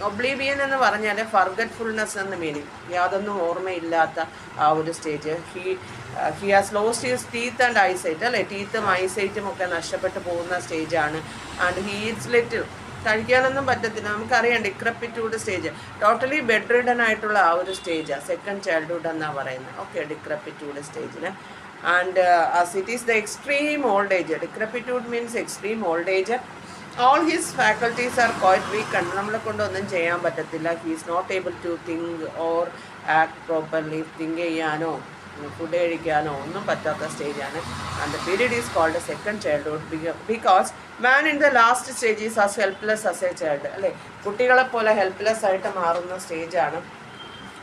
ഒബ്ലീവിയൻ എന്ന് പറഞ്ഞാൽ ഫർഗറ്റ്ഫുൾനെസ് എന്ന് മീനിങ്, യാതൊന്നും ഓർമ്മയില്ലാത്ത ആ ഒരു stage. He has lost his teeth and eyesight, അല്ലേ, ടീത്തും ഐസൈറ്റും ഒക്കെ നഷ്ടപ്പെട്ടു പോകുന്ന സ്റ്റേജാണ്. ആൻഡ് ഹി ഈറ്റ്സ് ലിറ്റിൽ, കഴിക്കാനൊന്നും പറ്റത്തില്ല. നമുക്കറിയാം decrepitude stage, totally bedridden ആയിട്ടുള്ള ആ ഒരു സ്റ്റേജാണ് സെക്കൻഡ് ചൈൽഡ്ഹുഡ് എന്നാണ് പറയുന്നത്. ഓക്കെ, ഡിക്രപ്പിറ്റ്യൂഡ് സ്റ്റേജിന്. And as it is the extreme old age, decrepitude means extreme old age, all his faculties are quite weak, and നമ്മളെ കൊണ്ട് ഒന്നും ചെയ്യാൻ പറ്റത്തില്ല. he is not able to think or act properly, think ചെയ്യാനോ food കഴിക്കാനോ ഒന്നും പറ്റാത്ത സ്റ്റേജാണ്. And the period is called second childhood because man in the last stage is as helpless as a child, അല്ലേ, കുട്ടികളെപ്പോലെ ഹെൽപ്ലെസ് ആയിട്ട് മാറുന്ന സ്റ്റേജാണ്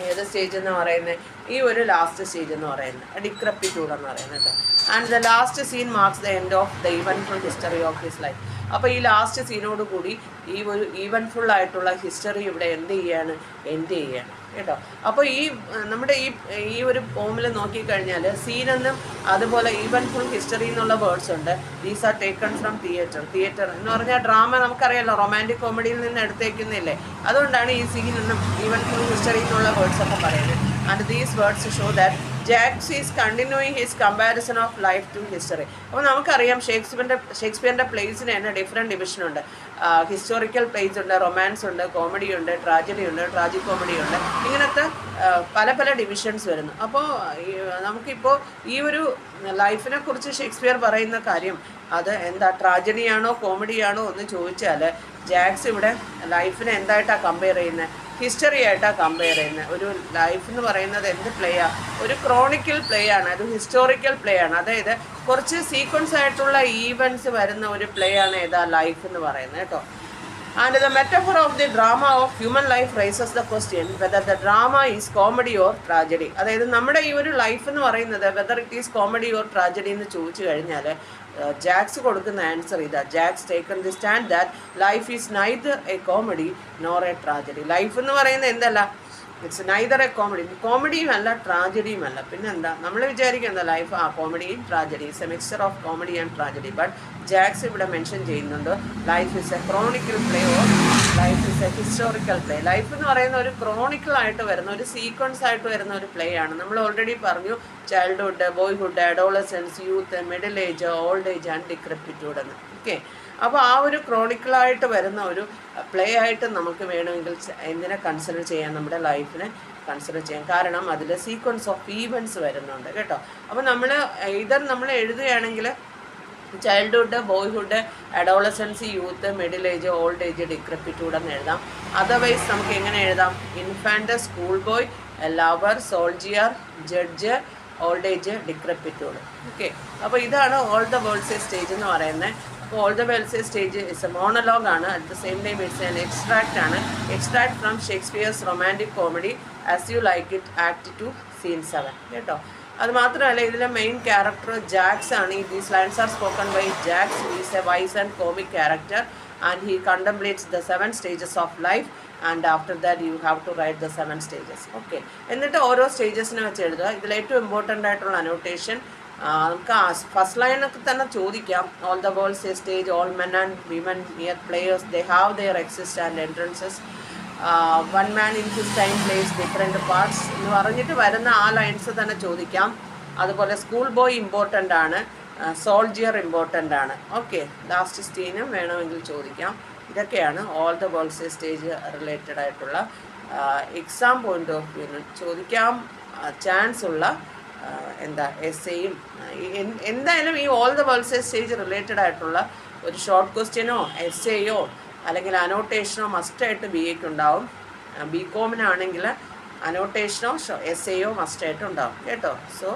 ഏത് സ്റ്റേജ് എന്ന് പറയുന്നത്, ഈ ഒരു ലാസ്റ്റ് സ്റ്റേജ് എന്ന് പറയുന്നത് ഡിക്രപ്പിറ്റ്യൂഡ് എന്ന് പറയുന്നത്. And the last scene marks the end of the eventful history of his life. അപ്പോൾ ഈ ലാസ്റ്റ് സീനോട് കൂടി ഈ ഒരു ഈവൻഫുൾ ആയിട്ടുള്ള ഹിസ്റ്ററി ഇവിടെ എന്ത് ചെയ്യാണ്, എൻഡ് ചെയ്യാണ് കേട്ടോ. അപ്പോൾ നമ്മുടെ ഈ ഒരു പോമിൽ നോക്കിക്കഴിഞ്ഞാൽ സീനെന്നും അതുപോലെ ഈവൻഫുൾ ഹിസ്റ്ററി എന്നുള്ള വേർഡ്സ് ഉണ്ട്. These are taken from theatre എന്ന് പറഞ്ഞാൽ ഡ്രാമ നമുക്കറിയാലോ, റൊമാൻറ്റിക് കോമഡിയിൽ നിന്ന് എടുത്തേക്കുന്നില്ലേ, അതുകൊണ്ടാണ് ഈ സീനെന്നും ഈവൻഫുൾ ഹിസ്റ്ററി എന്നുള്ള വേർഡ്സ് ഒക്കെ പറയുന്നത്. And these words show that Jaques is continuing his comparison of life to history. അപ്പോൾ നമുക്കറിയാം ഷേക്സ്പിയറിൻ്റെ പ്ലേസിന് തന്നെ ഡിഫറെൻറ്റ് ഡിവിഷനുണ്ട്. ഹിസ്റ്റോറിക്കൽ പ്ലേസ് ഉണ്ട്, റൊമാൻസ് ഉണ്ട്, കോമഡി ഉണ്ട്, ട്രാജഡി ഉണ്ട്, ട്രാജിക് കോമഡി ഉണ്ട്, ഇങ്ങനത്തെ പല പല ഡിവിഷൻസ് വരുന്നു. അപ്പോൾ നമുക്കിപ്പോൾ ഈ ഒരു ലൈഫിനെ കുറിച്ച് ഷേക്സ്പിയർ പറയുന്ന കാര്യം അത് എന്താ, ട്രാജഡിയാണോ കോമഡിയാണോ എന്ന് ചോദിച്ചാൽ ജാക്സ് ഇവിടെ ലൈഫിനെ എന്തായിട്ടാണ് കമ്പയർ ചെയ്യുന്നത്, ഹിസ്റ്ററി ആയിട്ടാണ് കമ്പയർ ചെയ്യുന്നത്. ഒരു ലൈഫ് എന്ന് പറയുന്നത് എന്ത് പ്ലേയാണ്, ഒരു ക്രോണിക്കൽ പ്ലേ ആണ്, ഒരു ഹിസ്റ്റോറിക്കൽ പ്ലേ ആണ്. അതായത് കുറച്ച് സീക്വൻസ് ആയിട്ടുള്ള ഈവൻറ്റ്സ് വരുന്ന ഒരു പ്ലേ ആണ് ഏതാ ലൈഫ് എന്ന് പറയുന്നത് കേട്ടോ. And the metaphor of the drama of human life raises the question whether the drama is comedy or tragedy. അതായത് നമ്മുടെ ഈ ഒരു ലൈഫ് എന്ന് പറയുന്നത് whether it is comedy or tragedy എന്ന് ചോദിച്ചു കഴിഞ്ഞാൽ ജാക്സ് കൊടുക്കുന്ന ആൻസർ ഇതാ. Jaques taken the stand that life is neither a comedy nor a tragedy. Life എന്ന് പറയുന്നത് എന്തല്ല, ഇറ്റ്സ് നൈദർ എ കോമഡിയും അല്ല ട്രാജഡിയും അല്ല. പിന്നെന്താ, നമ്മൾ വിചാരിക്കുന്നത് ലൈഫ് കോമഡിയും tragedy, it's a mixture of comedy and tragedy. But Jaques ഇവിടെ മെൻഷൻ ചെയ്യുന്നുണ്ട് life is a chronicle play or life is a historical play. Life എന്ന് പറയുന്ന ഒരു ക്രോണിക്കൽ ആയിട്ട് വരുന്ന, ഒരു സീക്വൻസ് ആയിട്ട് വരുന്ന ഒരു പ്ലേ ആണ്. നമ്മൾ ഓൾറെഡി പറഞ്ഞു childhood, boyhood, adolescence, youth, middle age, old age and decrepitude എന്ന്. ഓക്കെ, അപ്പോൾ ആ ഒരു ക്രോണിക്കലായിട്ട് വരുന്ന ഒരു പ്ലേ ആയിട്ട് നമുക്ക് വേണമെങ്കിൽ എന്തിനെ കൺസിഡർ ചെയ്യാം, നമ്മുടെ ലൈഫിനെ കൺസിഡർ ചെയ്യാം. കാരണം അതിൽ സീക്വൻസ് ഓഫ് ഈവൻറ്റ്സ് വരുന്നുണ്ട് കേട്ടോ. അപ്പോൾ നമ്മൾ എഴുതുകയാണെങ്കിൽ childhood, boyhood, adolescence, youth, middle age, old age, decrepitude എന്ന് എഴുതാം. അതർവൈസ് നമുക്ക് എങ്ങനെ എഴുതാം, infant, school boy, lover, soldier, judge, old age, decrepitude. Okay, അപ്പോൾ ഇതാണ് ഓൾ ദ വേൾഡ്സ് സ്റ്റേജ് എന്ന് പറയുന്നത്. അപ്പോൾ all the world's stage is a monologue ആണ്. At the same time it's an extract ആണ്. Extract from Shakespeare's romantic comedy as you like it act 2 scene 7 കേട്ടോ. അത് മാത്രമല്ല ഇതിലെ മെയിൻ ക്യാരക്ടർ ജാക്സ് ആണ്. These lines are spoken by Jaques. He is a wise and comic character and he contemplates the 7 stages of life. And after that you have to write the 7 stages. Okay, എന്നിട്ട് ഓരോ സ്റ്റേജസിനെ വെച്ച് എഴുതുക. ഇതിൽ ഏറ്റവും important ആയിട്ടുള്ള annotation നമുക്ക് first ലൈനൊക്കെ തന്നെ ചോദിക്കാം. All the world's stage, all men and women near players, they have their exist and entrances. One man in his time place different parts എന്ന് പറഞ്ഞിട്ട് വരുന്ന ആ ലൈൻസ് തന്നെ ചോദിക്കാം. അതുപോലെ സ്കൂൾ ബോയ് ഇമ്പോർട്ടൻ്റ് ആണ്, സോൾജിയർ ഇമ്പോർട്ടൻ്റ് ആണ്. ഓക്കെ, ലാസ്റ്റ് സ്റ്റീനും വേണമെങ്കിൽ ചോദിക്കാം. ഇതൊക്കെയാണ് all the world's stage related ആയിട്ടുള്ള എക്സാം പോയിന്റ് ഓഫ് വ്യൂവിന് ചോദിക്കാൻ ചാൻസ് ഉള്ള എസ്സേയും. എന്തായാലും ഈ all the world's stage related ആയിട്ടുള്ള ഒരു ഷോർട്ട് ക്വസ്റ്റ്യനോ എസ്സേയോ അല്ലെങ്കിൽ അനോട്ടേഷനോ മസ്റ്റായിട്ട് BA-ക്ക് ഉണ്ടാവും. BCom-നാണെങ്കിൽ അനോട്ടേഷനോ എസ്സേയോ മസ്റ്റായിട്ട് ഉണ്ടാവും കേട്ടോ. സോ